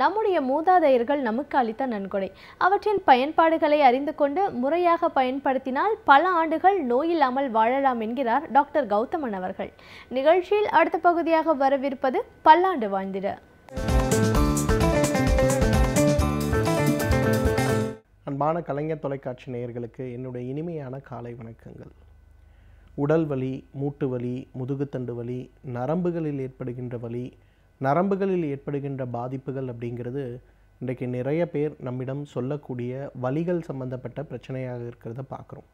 நம்முடைய மூதாதையர்கள் நமக்கு அளித்த நன்கொடை. அவற்றின் பயன்பாடுகளை அறிந்து கொண்டு முறையாக பயன்படுத்தினால் பல ஆண்டுகள் நோயில்லாமல் வாழலாம் என்கிறார் டாக்டர் கௌதமன் அவர்கள். நிகழ்ச்சியில் அடுத்த பகுதியாக வரவிருப்பது பல்லாண்டு வாழ்ந்திட. அன்பான கலைஞர் தொலைக்காட்சி நேயர்களுக்கு என்னுடைய இனிமையான காலை வணக்கங்கள். உடல் வலி, மூட்டு வலி, முதுகுத்தண்டு வலி, நரம்புகளில் ஏற்படுகின்ற வலி, நரம்புகளில் ஏற்படுகின்ற பாதிப்புகள் அப்படிங்கிறது இன்றைக்கு நிறைய பேர் நம்மிடம் சொல்லக்கூடிய வலிகள் சம்பந்தப்பட்ட பிரச்சனையாக இருக்கிறத பார்க்குறோம்.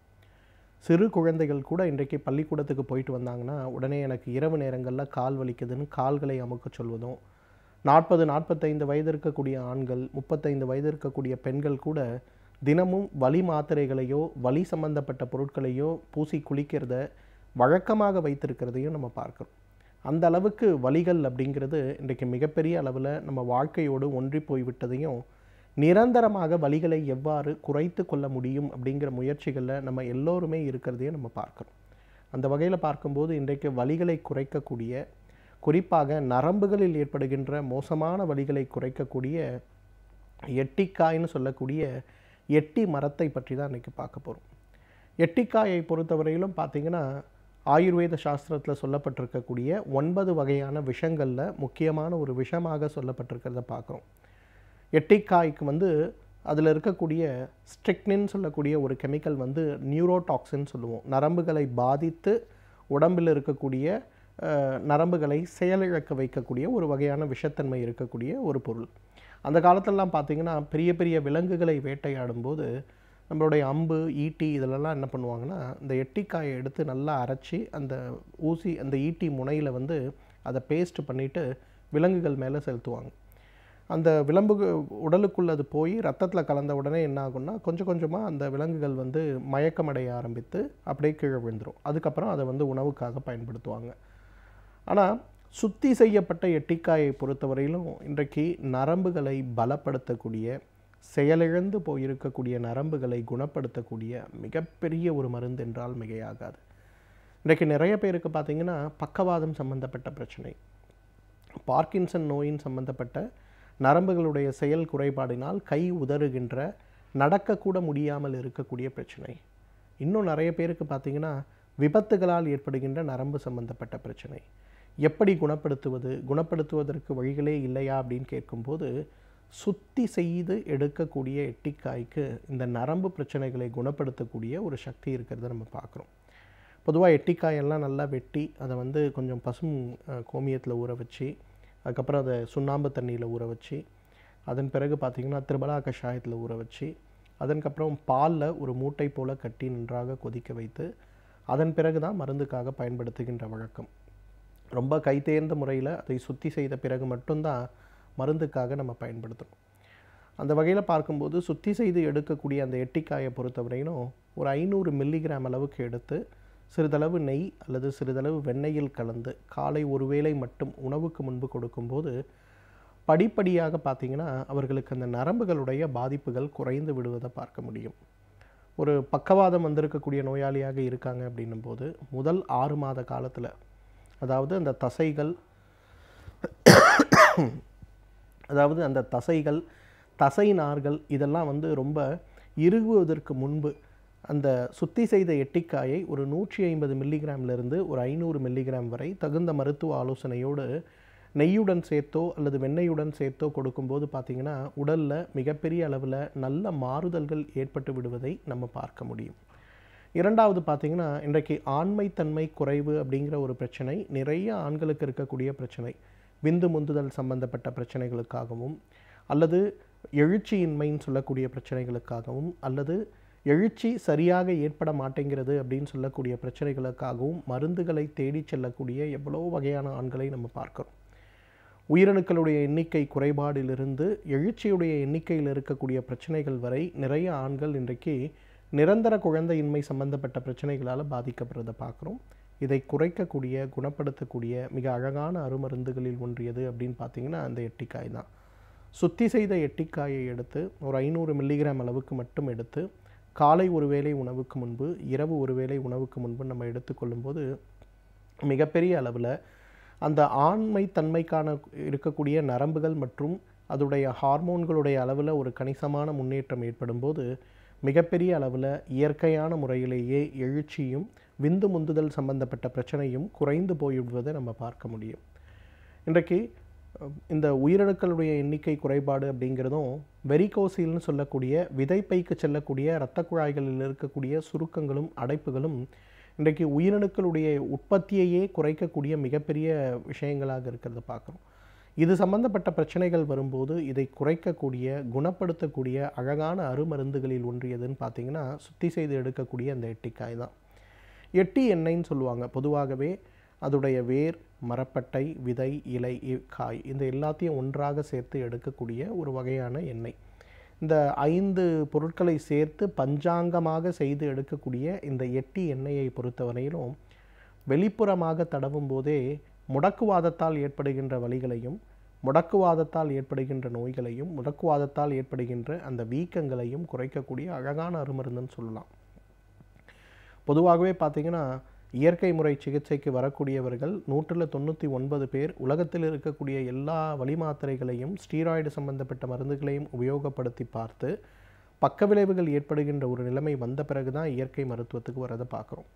சிறு குழந்தைகள் கூட இன்றைக்கு பள்ளிக்கூடத்துக்கு போயிட்டு வந்தாங்கன்னா உடனே எனக்கு இரவு நேரங்களில் கால் வலிக்குதுன்னு கால்களை அமுக்க சொல்வதும், 40-45 வயது இருக்கக்கூடிய ஆண்கள், 35 வயது இருக்கக்கூடிய பெண்கள் கூட தினமும் வலி மாத்திரைகளையோ வலி சம்பந்தப்பட்ட பொருட்களையோ பூசி குளிக்கிறத வழக்கமாக வைத்திருக்கிறதையும் நம்ம பார்க்குறோம். அந்த அளவுக்கு வலிகள் அப்படிங்கிறது இன்றைக்கு மிகப்பெரிய அளவில் நம்ம வாழ்க்கையோடு ஒன்றி போய்விட்டதையும், நிரந்தரமாக வலிகளை எவ்வாறு குறைத்து கொள்ள முடியும் அப்படிங்கிற முயற்சிகளில் நம்ம எல்லோருமே இருக்கிறதையும் நம்ம பார்க்குறோம். அந்த வகையில் பார்க்கும்போது இன்றைக்கு வலிகளை குறைக்கக்கூடிய, குறிப்பாக நரம்புகளில் ஏற்படுகின்ற மோசமான வலிகளை குறைக்கக்கூடிய எட்டிக்காய்னு சொல்லக்கூடிய எட்டி மரத்தை பற்றி தான் இன்றைக்கி பார்க்க போகிறோம். எட்டிக்காயை பொறுத்தவரையிலும் பார்த்திங்கன்னா ஆயுர்வேத சாஸ்திரத்தில் சொல்லப்பட்டிருக்கக்கூடிய 9 வகையான விஷங்களில் முக்கியமான ஒரு விஷமாக சொல்லப்பட்டிருக்கிறத பார்க்குறோம். எட்டிக்காய்க்கு அதில் இருக்கக்கூடிய ஸ்ட்ரிக்னின் சொல்லக்கூடிய ஒரு கெமிக்கல் நியூரோடாக்சின் சொல்லுவோம். நரம்புகளை பாதித்து உடம்பில் இருக்கக்கூடிய நரம்புகளை செயலிழக்க வைக்கக்கூடிய ஒரு வகையான விஷத்தன்மை இருக்கக்கூடிய ஒரு பொருள். அந்த காலத்திலலாம் பார்த்திங்கன்னா பெரிய பெரிய விலங்குகளை வேட்டையாடும் போது நம்மளுடைய அம்பு, ஈட்டி இதிலெல்லாம் என்ன பண்ணுவாங்கன்னா இந்த எட்டிக்காயை எடுத்து நல்லா அரைச்சி அந்த ஊசி அந்த ஈட்டி முனையில் அதை பேஸ்ட் பண்ணிவிட்டு விலங்குகள் மேலே செலுத்துவாங்க. அந்த விலங்கு உடலுக்குள்ளே அது போய் ரத்தத்தில் கலந்த உடனே என்ன ஆகும்னா கொஞ்சம் கொஞ்சமாக அந்த விலங்குகள் மயக்கமடைய ஆரம்பித்து அப்படியே கீழே விழுந்துடும். அதுக்கப்புறம் அதை உணவுக்காக பயன்படுத்துவாங்க. ஆனால் சுத்தி செய்யப்பட்ட எட்டிக்காயை பொறுத்தவரையிலும் இன்றைக்கு நரம்புகளை பலப்படுத்தக்கூடிய, செயலிழந்து போயிருக்கக்கூடிய நரம்புகளை குணப்படுத்தக்கூடிய மிகப்பெரிய ஒரு மருந்து என்றால் மிகையாகாது. இன்றைக்கு நிறைய பேருக்கு பார்த்திங்கன்னா பக்கவாதம் சம்பந்தப்பட்ட பிரச்சனை, பார்க்கின்சன் நோயின் சம்பந்தப்பட்ட நரம்புகளுடைய செயல் குறைபாடினால் கை உதறுகின்ற, நடக்கக்கூட முடியாமல் இருக்கக்கூடிய பிரச்சனை. இன்னும் நிறைய பேருக்கு பார்த்திங்கன்னா விபத்துகளால் ஏற்படுகின்ற நரம்பு சம்பந்தப்பட்ட பிரச்சனை. எப்படி குணப்படுத்துவதற்கு வழிகளே இல்லையா அப்படின்னு கேட்கும்போது, சுத்தி செய்து எடுக்கக்கூடிய எட்டிக்காய்க்கு இந்த நரம்பு பிரச்சனைகளை குணப்படுத்தக்கூடிய ஒரு சக்தி இருக்கிறத நம்ம பார்க்குறோம். பொதுவாக எட்டிக்காயெல்லாம் நல்லா வெட்டி அதை கொஞ்சம் பசும் கோமியத்தில் ஊற வச்சு, அதுக்கப்புறம் அதை சுண்ணாம்பு தண்ணியில் ஊற வச்சு, அதன் பிறகு பார்த்திங்கன்னா திரிபலா கஷாயத்தில் ஊற வச்சு, அதற்கப்புறம் பாலில் ஒரு மூட்டை போல் கட்டி நன்றாக கொதிக்க வைத்து அதன் பிறகு தான் மருந்துக்காக பயன்படுத்துகின்ற வழக்கம். ரொம்ப கைத்தேர்ந்த முறையில் அதை சுத்தி செய்த பிறகு மட்டும்தான் மருந்துக்காக நம்ம பயன்படுத்தணும். அந்த வகையில் பார்க்கும்போது சுத்தி செய்து எடுக்கக்கூடிய அந்த எட்டிக்காயை பொறுத்தவரையிலும் ஒரு 500 மில்லிகிராம் அளவுக்கு எடுத்து சிறிதளவு நெய் அல்லது சிறிதளவு வெண்ணெயில் கலந்து காலை ஒருவேளை மட்டும் உணவுக்கு முன்பு கொடுக்கும்போது படிப்படியாக பார்த்திங்கன்னா அவர்களுக்கு அந்த நரம்புகளுடைய பாதிப்புகள் குறைந்து விடுவதை பார்க்க முடியும். ஒரு பக்கவாதம் வந்திருக்கக்கூடிய நோயாளியாக இருக்காங்க அப்படின்னும் போது முதல் 6 மாத காலத்தில், அதாவது அந்த தசைகள் தசை நார்கள் இதெல்லாம் ரொம்ப இறுகுவதற்கு முன்பு அந்த சுத்தி செய்த எட்டிக்காயை ஒரு 150 மில்லிகிராம்லேருந்து ஒரு 500 மில்லிகிராம் வரை தகுந்த மருத்துவ ஆலோசனையோடு நெய்யுடன் சேர்த்தோ அல்லது வெண்ணெயுடன் சேர்த்தோ கொடுக்கும்போது பார்த்திங்கன்னா உடலில் மிகப்பெரிய அளவில் நல்ல மாறுதல்கள் ஏற்பட்டு விடுவதை நம்ம பார்க்க முடியும். இரண்டாவது பார்த்திங்கன்னா இன்றைக்கு ஆண்மைத்தன்மை குறைவு அப்படிங்கிற ஒரு பிரச்சனை நிறைய ஆண்களுக்கு இருக்கக்கூடிய பிரச்சனை. விந்து முந்துதல் சம்பந்தப்பட்ட பிரச்சனைகளுக்காகவும், அல்லது எழுச்சியின்மைன்னு சொல்லக்கூடிய பிரச்சனைகளுக்காகவும், அல்லது எழுச்சி சரியாக ஏற்பட மாட்டேங்கிறது அப்படின்னு சொல்லக்கூடிய பிரச்சனைகளுக்காகவும் மருந்துகளை தேடி செல்லக்கூடிய எவ்வளோ வகையான ஆண்களை நம்ம பார்க்குறோம். உயிரணுக்களுடைய எண்ணிக்கை குறைபாடிலிருந்து எழுச்சியுடைய எண்ணிக்கையில் இருக்கக்கூடிய பிரச்சனைகள் வரை நிறைய ஆண்கள் இன்றைக்கு நிரந்தர குழந்தையின்மை சம்பந்தப்பட்ட பிரச்சனைகளால் பாதிக்கப்படுறதை பார்க்குறோம். இதை குறைக்கக்கூடிய, குணப்படுத்தக்கூடிய மிக அழகான அருமருந்துகளில் ஒன்றியது அப்படின்னு பார்த்திங்கன்னா அந்த எட்டிக்காய் தான். சுத்தி செய்த எட்டிக்காயை எடுத்து ஒரு 500 மில்லிகிராம் அளவுக்கு மட்டும் எடுத்து காலை ஒருவேளை உணவுக்கு முன்பு, இரவு ஒருவேளை உணவுக்கு முன்பு நம்ம எடுத்துக்கொள்ளும்போது மிகப்பெரிய அளவில் அந்த ஆண்மை தன்மைக்கான இருக்கக்கூடிய நரம்புகள் மற்றும் அதோடைய ஹார்மோன்களுடைய அளவில் ஒரு கணிசமான முன்னேற்றம் ஏற்படும்போது மிகப்பெரிய அளவில் இயற்கையான முறையிலேயே எழுச்சியும் விந்து முந்துதல் சம்பந்தப்பட்ட பிரச்சனையும் குறைந்து போய்விடுவதை நம்ம பார்க்க முடியும். இன்றைக்கு இந்த உயிரணுக்களுடைய எண்ணிக்கை குறைபாடு அப்படிங்கிறதும் வெரிகோசில்னு சொல்லக்கூடிய விதைப்பைக்கு செல்லக்கூடிய இரத்த குழாய்களில் இருக்கக்கூடிய சுருக்கங்களும் அடைப்புகளும் இன்றைக்கு உயிரணுக்களுடைய உற்பத்தியையே குறைக்கக்கூடிய மிகப்பெரிய விஷயங்களாக இருக்கிறத பார்க்குறோம். இது சம்பந்தப்பட்ட பிரச்சனைகள் வரும்போது இதை குறைக்கக்கூடிய குணப்படுத்தக்கூடிய அழகான அருமருந்துகளில் ஒன்று எதுன்னு பார்த்தீங்கன்னா சுத்தி செய்து எடுக்கக்கூடிய அந்த எட்டிக்காய் தான். எட்டி எண்ணெய்ன்னு சொல்லுவாங்க. பொதுவாகவே அதோடைய வேர், மரப்பட்டை, விதை, இலை, காய் இந்த எல்லாத்தையும் ஒன்றாக சேர்த்து எடுக்கக்கூடிய ஒரு வகையான எண்ணெய். இந்த 5 பொருட்களை சேர்த்து பஞ்சாங்கமாக செய்து எடுக்கக்கூடிய இந்த எட்டி எண்ணெயை பொறுத்தவரையிலும் வெளிப்புறமாக தடவும் போதே முடக்குவாதத்தால் ஏற்படுகின்ற வலிகளையும், முடக்குவாதத்தால் ஏற்படுகின்ற நோய்களையும், முடக்குவாதத்தால் ஏற்படுகின்ற அந்த வீக்கங்களையும் குறைக்கக்கூடிய அழகான அருமருந்துன்னு சொல்லலாம். பொதுவாகவே பார்த்திங்கன்னா இயற்கை முறை சிகிச்சைக்கு வரக்கூடியவர்கள் 199 பேர் உலகத்தில் இருக்கக்கூடிய எல்லா வலி மாத்திரைகளையும் ஸ்டீராய்டு சம்பந்தப்பட்ட மருந்துகளையும் உபயோகப்படுத்தி பார்த்து பக்க விளைவுகள் ஏற்படுகின்ற ஒரு நிலைமை வந்த பிறகு தான் இயற்கை மருத்துவத்துக்கு வரதை பார்க்குறோம்.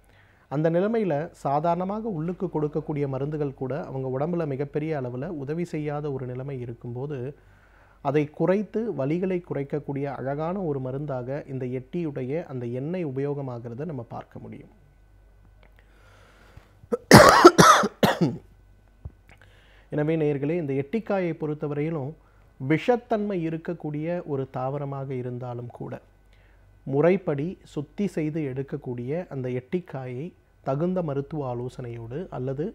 அந்த நிலைமையில் சாதாரணமாக உள்ளுக்கு கொடுக்கக்கூடிய மருந்துகள் கூட அவங்க உடம்புல மிகப்பெரிய அளவில் உதவி செய்யாத ஒரு நிலைமை இருக்கும்போது அதை குறைத்து வலிகளை குறைக்கக்கூடிய அழகான ஒரு மருந்தாக இந்த எட்டியுடைய அந்த எண்ணெய் உபயோகமாகிறத நம்ம பார்க்க முடியும். எனவே நேயர்களே, இந்த எட்டிக்காயை பொறுத்தவரையிலும் விஷத்தன்மை இருக்கக்கூடிய ஒரு தாவரமாக இருந்தாலும் கூட முறைப்படி சுத்தி செய்து எடுக்கக்கூடிய அந்த எட்டிக்காயை தகுந்த மருத்துவ ஆலோசனையோடு அல்லது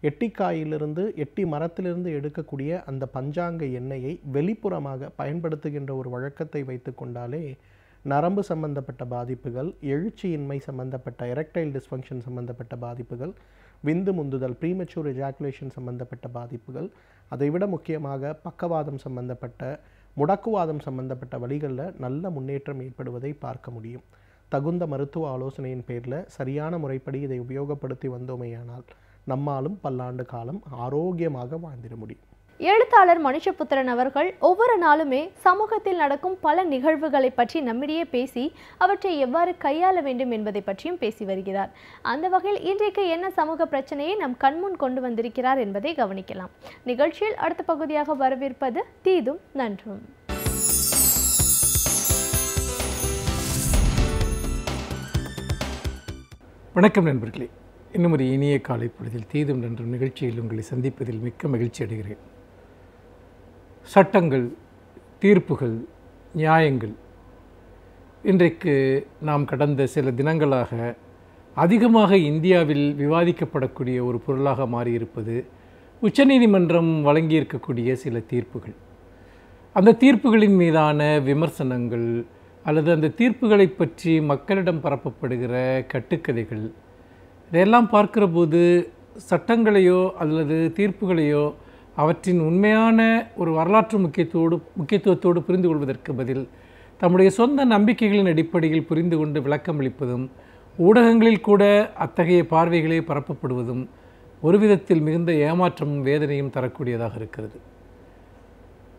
எட்டிக்காயிலிருந்து எட்டி மரத்திலிருந்து எடுக்கக்கூடிய அந்த பஞ்சாங்க எண்ணெயை வெளிப்புறமாக பயன்படுத்துகின்ற ஒரு வழக்கத்தை வைத்து கொண்டாலே நரம்பு சம்பந்தப்பட்ட பாதிப்புகள், எழுச்சியின்மை சம்பந்தப்பட்ட எரெக்டைல் டிஸ்ஃபங்க்ஷன் சம்பந்தப்பட்ட பாதிப்புகள், விந்து முந்துதல் ப்ரீமெச்சூர் எஜாக்குலேஷன் சம்பந்தப்பட்ட பாதிப்புகள், அதைவிட முக்கியமாக பக்கவாதம் சம்பந்தப்பட்ட முடக்குவாதம் சம்பந்தப்பட்ட வழிகளில் நல்ல முன்னேற்றம் ஏற்படுவதை பார்க்க முடியும். தகுந்த மருத்துவ ஆலோசனையின் பேரில் சரியான முறைப்படி இதை உபயோகப்படுத்தி வந்தோமேயானால் நம்மாலும் பல்லாண்டு காலம் ஆரோக்கியமாக வாழ்ந்திட முடியும். எழுத்தாளர் மனுஷபுத்திரன் அவர்கள் ஒவ்வொரு நாளுமே சமூகத்தில் நடக்கும் பல நிகழ்வுகளை பற்றி நம்மிடையே பேசி அவற்றை எவ்வாறு கையாள வேண்டும் என்பதை பற்றியும் பேசி வருகிறார். அந்த வகையில் இன்றைக்கு என்ன சமூக பிரச்சனையை நம் கண்முன் கொண்டு வந்திருக்கிறார் என்பதை கவனிக்கலாம். நிகழ்ச்சியில் அடுத்த பகுதியாக வரவிருப்பது தீதும் நன்றும். வணக்கம் நண்பர்களே, இன்னும் ஒரு இனிய காலை பொழுதில் தீதும் நன்றும் நிகழ்ச்சியில் உங்களை சந்திப்பதில் மிக்க மகிழ்ச்சி அடைகிறேன். சட்டங்கள், தீர்ப்புகள், நியாயங்கள் இன்றைக்கு நாம் கடந்த சில தினங்களாக அதிகமாக இந்தியாவில் விவாதிக்கப்படக்கூடிய ஒரு பொருளாக மாறியிருப்பது உச்சநீதிமன்றம் வழங்கியிருக்கக்கூடிய சில தீர்ப்புகள். அந்த தீர்ப்புகளின் மீதான விமர்சனங்கள் அல்லது அந்த தீர்ப்புகளை பற்றி மக்களிடம் பரப்பப்படுகிற கட்டுக்கதைகள், இதையெல்லாம் பார்க்கிற போது சட்டங்களையோ அல்லது தீர்ப்புகளையோ அவற்றின் உண்மையான ஒரு வரலாற்று முக்கியத்துவத்தோடு புரிந்து கொள்வதற்கு பதில் தம்முடைய சொந்த நம்பிக்கைகளின் அடிப்படையில் புரிந்து கொண்டு விளக்கமளிப்பதும் ஊடகங்களில் கூட அத்தகைய பார்வைகளே பரப்பப்படுவதும் ஒரு விதத்தில் மிகுந்த ஏமாற்றமும் வேதனையும் தரக்கூடியதாக இருக்கிறது.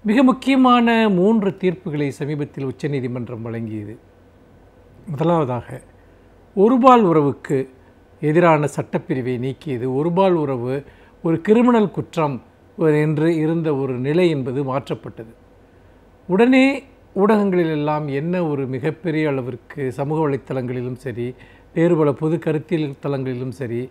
மிக முக்கியமான 3 தீர்ப்புகளை சமீபத்தில் உச்சநீதிமன்றம் வழங்கியது. முதலாவதாக, ஒருபால் உறவுக்கு எதிரான சட்டப்பிரிவை நீக்கியது. ஒருபால் உறவு ஒரு கிரிமினல் குற்றம் என்று இருந்த ஒரு நிலை என்பது மாற்றப்பட்டது. உடனே ஊடகங்களிலெல்லாம் என்ன ஒரு மிகப்பெரிய அளவிற்கு சமூக வலைத்தளங்களிலும் சரி, வேறு பல பொது கருத்தியல் தளங்களிலும் சரி,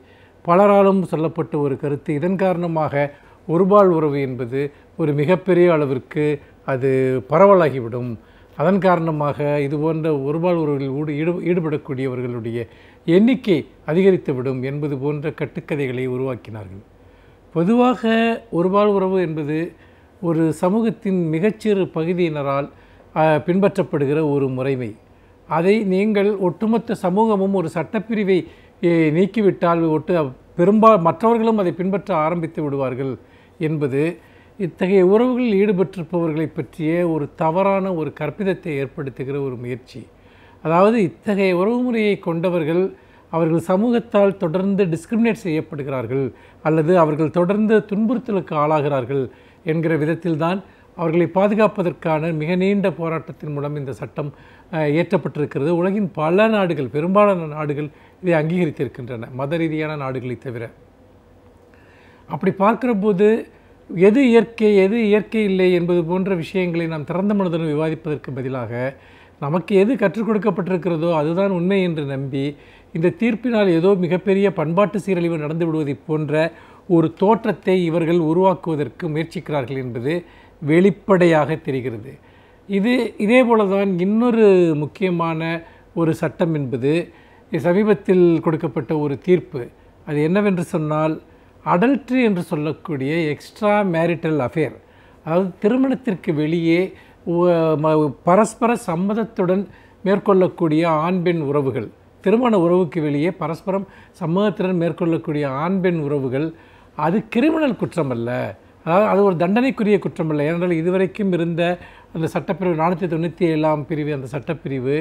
பலராலும் சொல்லப்பட்ட ஒரு கருத்து, இதன் காரணமாக ஒருபால் உறவு என்பது ஒரு மிகப்பெரிய அளவிற்கு அது பரவலாகிவிடும், அதன் காரணமாக இதுபோன்ற ஒருபால் உறவில் ஈடுபடக்கூடியவர்களுடைய எண்ணிக்கை அதிகரித்துவிடும் என்பது போன்ற கட்டுக்கதைகளை உருவாக்கினார்கள். பொதுவாக ஒருபால் உறவு என்பது ஒரு சமூகத்தின் மிகச்சிறு பகுதியினரால் பின்பற்றப்படுகிற ஒரு முறைமை. அதை நீங்கள் ஒட்டுமொத்த சமூகமும் ஒரு சட்டப்பிரிவை நீக்கிவிட்டால் மற்றவர்களும் அதை பின்பற்ற ஆரம்பித்து விடுவார்கள் என்பது இத்தகைய உறவுகளில் ஈடுபட்டிருப்பவர்களை பற்றிய ஒரு தவறான ஒரு கற்பிதத்தை ஏற்படுத்துகிற ஒரு முயற்சி. அதாவது இத்தகைய உறவு முறையை கொண்டவர்கள் அவர்கள் சமூகத்தால் தொடர்ந்து டிஸ்கிரிமினேட் செய்யப்படுகிறார்கள் அல்லது அவர்கள் தொடர்ந்து துன்புறுத்தலுக்கு ஆளாகிறார்கள் என்கிற விதத்தில்தான் அவர்களை பாதுகாப்பதற்கான மிக நீண்ட போராட்டத்தின் மூலம் இந்த சட்டம் இயற்றப்பட்டிருக்கிறது. உலகின் பல நாடுகள், பெரும்பாலான நாடுகள் இதை அங்கீகரித்திருக்கின்றன, மத ரீதியான நாடுகளை தவிர. அப்படி பார்க்கிற போது எது இயற்கை எது இயற்கை இல்லை என்பது போன்ற விஷயங்களை நாம் திறந்த மனதுடன் விவாதிப்பதற்கு பதிலாக நமக்கு எது கற்றுக் கொடுக்கப்பட்டிருக்கிறதோ அதுதான் உண்மை என்று நம்பி இந்த தீர்ப்பினால் ஏதோ மிகப்பெரிய பண்பாட்டு சீரழிவு நடந்து விடுவதை போன்ற ஒரு தோற்றத்தை இவர்கள் உருவாக்குவதற்கு முயற்சிக்கிறார்கள் என்பது வெளிப்படையாக தெரிகிறது. இதே போல தான் இன்னொரு முக்கியமான ஒரு சட்டம் என்பது சமீபத்தில் கொடுக்கப்பட்ட ஒரு தீர்ப்பு. அது என்னவென்று சொன்னால், அடல்ட்ரி என்று சொல்லக்கூடிய எக்ஸ்ட்ரா மேரிட்டல் அஃபேர், அதாவது திருமணத்திற்கு வெளியே பரஸ்பர சம்மதத்துடன் மேற்கொள்ளக்கூடிய ஆண் பெண் உறவுகள், திருமண உறவுக்கு வெளியே பரஸ்பரம் சம்மதத்துடன் மேற்கொள்ளக்கூடிய ஆண் பெண் உறவுகள், அது கிரிமினல் குற்றம் அல்ல, அதாவது அது ஒரு தண்டனைக்குரிய குற்றம் அல்ல. ஏனென்றால் இதுவரைக்கும் இருந்த அந்த சட்டப்பிரிவு 497 பிரிவு, அந்த சட்டப்பிரிவு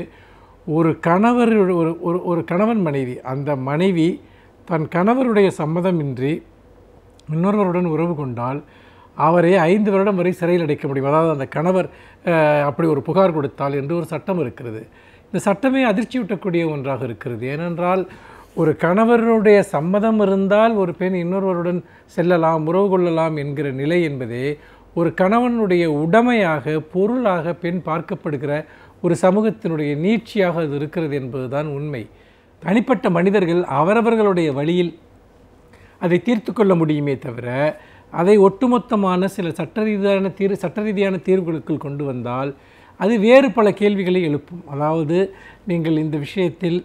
ஒரு கணவன் மனைவி, அந்த மனைவி தன் கணவருடைய சம்மதமின்றி இன்னொருவருடன் உறவு கொண்டால் அவரை 5 வருடம் வரை சிறையில் அடைக்க முடியும். அதாவது அந்த கணவர் அப்படி ஒரு புகார் கொடுத்தால் என்று ஒரு சட்டம் இருக்கிறது. இந்த சட்டமே அதிர்ச்சியூட்டக்கூடிய ஒன்றாக இருக்கிறது. ஏனென்றால் ஒரு கணவருடைய சம்மதம் இருந்தால் ஒரு பெண் இன்னொருவருடன் செல்லலாம், உறவு கொள்ளலாம் என்கிற நிலை என்பதே ஒரு கணவனுடைய உடைமையாக, பொருளாக பெண் பார்க்கப்படுகிற ஒரு சமூகத்தினுடைய நீட்சியாக அது இருக்கிறது என்பதுதான் உண்மை. தனிப்பட்ட மனிதர்கள் அவரவர்களுடைய வழியில் அதை தீர்த்து கொள்ள முடியுமே தவிர அதை ஒட்டுமொத்தமான சில சட்ட ரீதியான தீர்வுகளுக்குள் கொண்டு வந்தால் அது வேறு பல கேள்விகளை எழுப்பும். அதாவது நீங்கள் இந்த விஷயத்தில்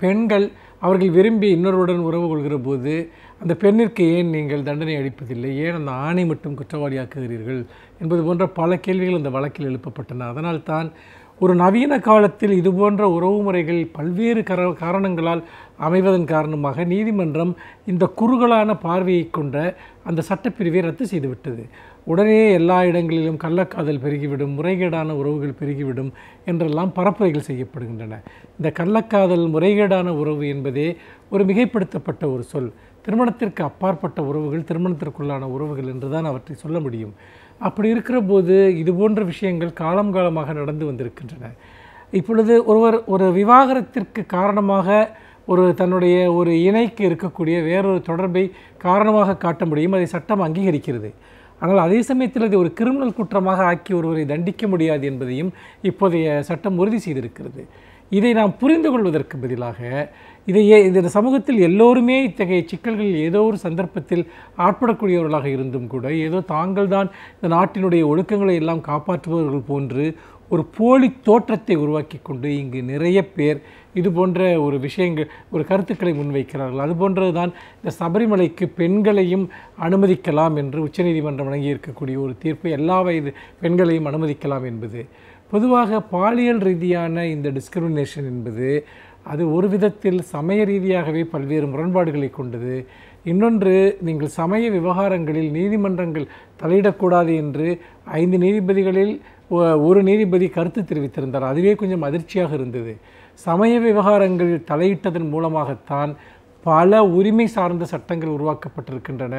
பெண்கள் அவர்கள் விரும்பி இன்னொருடன் உறவு கொள்கிற போது அந்த பெண்ணிற்கு ஏன் நீங்கள் தண்டனை அளிப்பதில்லை, ஏன் அந்த ஆணை மட்டும் குற்றவாளியாக்குகிறீர்கள் என்பது போன்ற பல கேள்விகள் அந்த வழக்கில் எழுப்பப்பட்டன. அதனால்தான் ஒரு நவீன காலத்தில் இதுபோன்ற உறவு முறைகள் பல்வேறு காரணங்களால் அமைவதன் காரணமாக நீதிமன்றம் இந்த குறுகலான பார்வையை கொண்ட அந்த சட்டப்பிரிவை ரத்து செய்துவிட்டது. உடனே எல்லா இடங்களிலும் கள்ளக்காதல் பெருகிவிடும், முறைகேடான உறவுகள் பெருகிவிடும் என்றெல்லாம் பரப்புரைகள் செய்யப்படுகின்றன. இந்த கள்ளக்காதல், முறைகேடான உறவு என்பதே ஒரு மிகைப்படுத்தப்பட்ட ஒரு சொல். திருமணத்திற்கு அப்பாற்பட்ட உறவுகள், திருமணத்திற்குள்ளான உறவுகள் என்றுதான் அவற்றை சொல்ல முடியும். அப்படி இருக்கிற போது இதுபோன்ற விஷயங்கள் காலமாக நடந்து வந்திருக்கின்றன. இப்பொழுது ஒரு விவாகரத்திற்கு காரணமாக தன்னுடைய ஒரு இணைக்கு இருக்கக்கூடிய வேறொரு தொடர்பை காரணமாக காட்ட முடியும், அதை சட்டம் அங்கீகரிக்கிறது. ஆனால் அதே சமயத்தில் இது ஒரு கிரிமினல் குற்றமாக ஆக்கி ஒருவரை தண்டிக்க முடியாது என்பதையும் இப்போதைய சட்டம் உறுதி செய்திருக்கிறது. இதை நாம் புரிந்து கொள்வதற்கு பதிலாக இந்த சமூகத்தில் எல்லோருமே இத்தகைய சிக்கல்களில் ஏதோ ஒரு சந்தர்ப்பத்தில் ஆட்படக்கூடியவர்களாக இருந்தும் கூட ஏதோ தாங்கள் தான் இந்த நாட்டினுடைய ஒழுக்கங்களை எல்லாம் காப்பாற்றுபவர்கள் போன்று ஒரு போலி தோற்றத்தை உருவாக்கி கொண்டு இங்கு நிறைய பேர் இது போன்ற ஒரு விஷயங்கள், ஒரு கருத்துக்களை முன்வைக்கிறார்கள். அதுபோன்றது தான் இந்த சபரிமலைக்கு பெண்களையும் அனுமதிக்கலாம் என்று உச்சநீதிமன்றம் வழங்கியிருக்கக்கூடிய ஒரு தீர்ப்பு, எல்லா வயது பெண்களையும் அனுமதிக்கலாம் என்பது. பொதுவாக பாலியல் ரீதியான இந்த டிஸ்கிரிமினேஷன் என்பது அது ஒரு விதத்தில் சமய ரீதியாகவே பல்வேறு முரண்பாடுகளை கொண்டது. இன்னொன்று, நீங்கள் சமய விவகாரங்களில் நீதிமன்றங்கள் தலையிடக்கூடாது என்று 5 நீதிபதிகளில் ஒரு நீதிபதி கருத்து தெரிவித்திருந்தார். அதுவே கொஞ்சம் அதிர்ச்சியாக இருந்தது. சமய விவகாரங்களில் தலையிட்டதன் மூலமாகத்தான் பல உரிமை சார்ந்த சட்டங்கள் உருவாக்கப்பட்டிருக்கின்றன.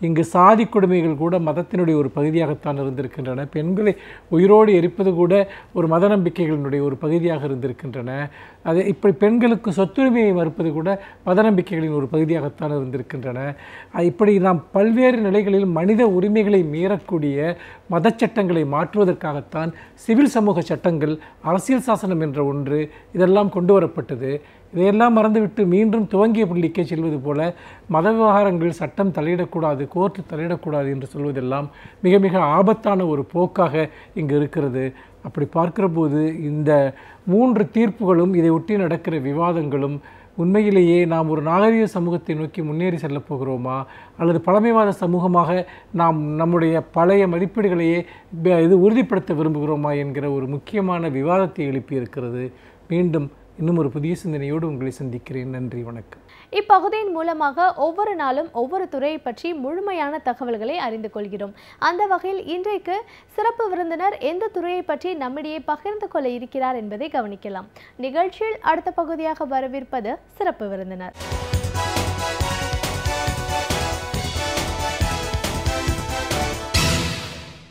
இங்கு சாதி கொடுமைகள் கூட மதத்தினுடைய ஒரு பகுதியாகத்தான் இருந்திருக்கின்றன. பெண்களை உயிரோடு எரிப்பது கூட ஒரு மத நம்பிக்கைகளினுடைய ஒரு பகுதியாக இருந்திருக்கின்றன. அது இப்படி பெண்களுக்கு சொத்துரிமையை மறுப்பது கூட மத நம்பிக்கைகளின் ஒரு பகுதியாகத்தான் இருந்திருக்கின்றன. இப்படி நாம் பல்வேறு நிலைகளில் மனித உரிமைகளை மீறக்கூடிய மத சட்டங்களை மாற்றுவதற்காகத்தான் சிவில் சமூக சட்டங்கள், அரசியல் சாசனம் என்ற ஒன்று இதெல்லாம் கொண்டு வரப்பட்டது. இதையெல்லாம் மறந்துவிட்டு மீண்டும் துவங்கிய புள்ளிக்கே செல்வது போல மத விவகாரங்களில் சட்டம் தலையிடக்கூடாது, கோர்ட்டு தலையிடக்கூடாது என்று சொல்வதெல்லாம் மிக மிக ஆபத்தான ஒரு போக்காக இங்கு இருக்கிறது. அப்படி பார்க்கிற போது இந்த 3 தீர்ப்புகளும், இதை ஒட்டி நடக்கிற விவாதங்களும் உண்மையிலேயே நாம் ஒரு நாகரிக சமூகத்தை நோக்கி முன்னேறி செல்லப் போகிறோமா, அல்லது பழமைவாத சமூகமாக நாம் நம்முடைய பழைய மதிப்பீடுகளையே உறுதிப்படுத்த விரும்புகிறோமா என்கிற ஒரு முக்கியமான விவாதத்தை எழுப்பியிருக்கிறது. மீண்டும் இன்னும் ஒரு புதிய சிந்தனையோடு உங்களை சந்திக்கிறேன். நன்றி, வணக்கம். இப்பகுதியின் மூலமாக ஒவ்வொரு நாளும் ஒவ்வொரு துறையை பற்றி முழுமையான தகவல்களை அறிந்து கொள்கிறோம். அந்த வகையில் இன்றைக்கு சிறப்பு விருந்தினர் எந்த துறையை பற்றி நம்மிடையே பகிர்ந்து கொள்ள இருக்கிறார் என்பதை கவனிக்கலாம். நிகழ்ச்சியில் அடுத்த பகுதியாக வரவிருப்பது சிறப்பு விருந்தினர்.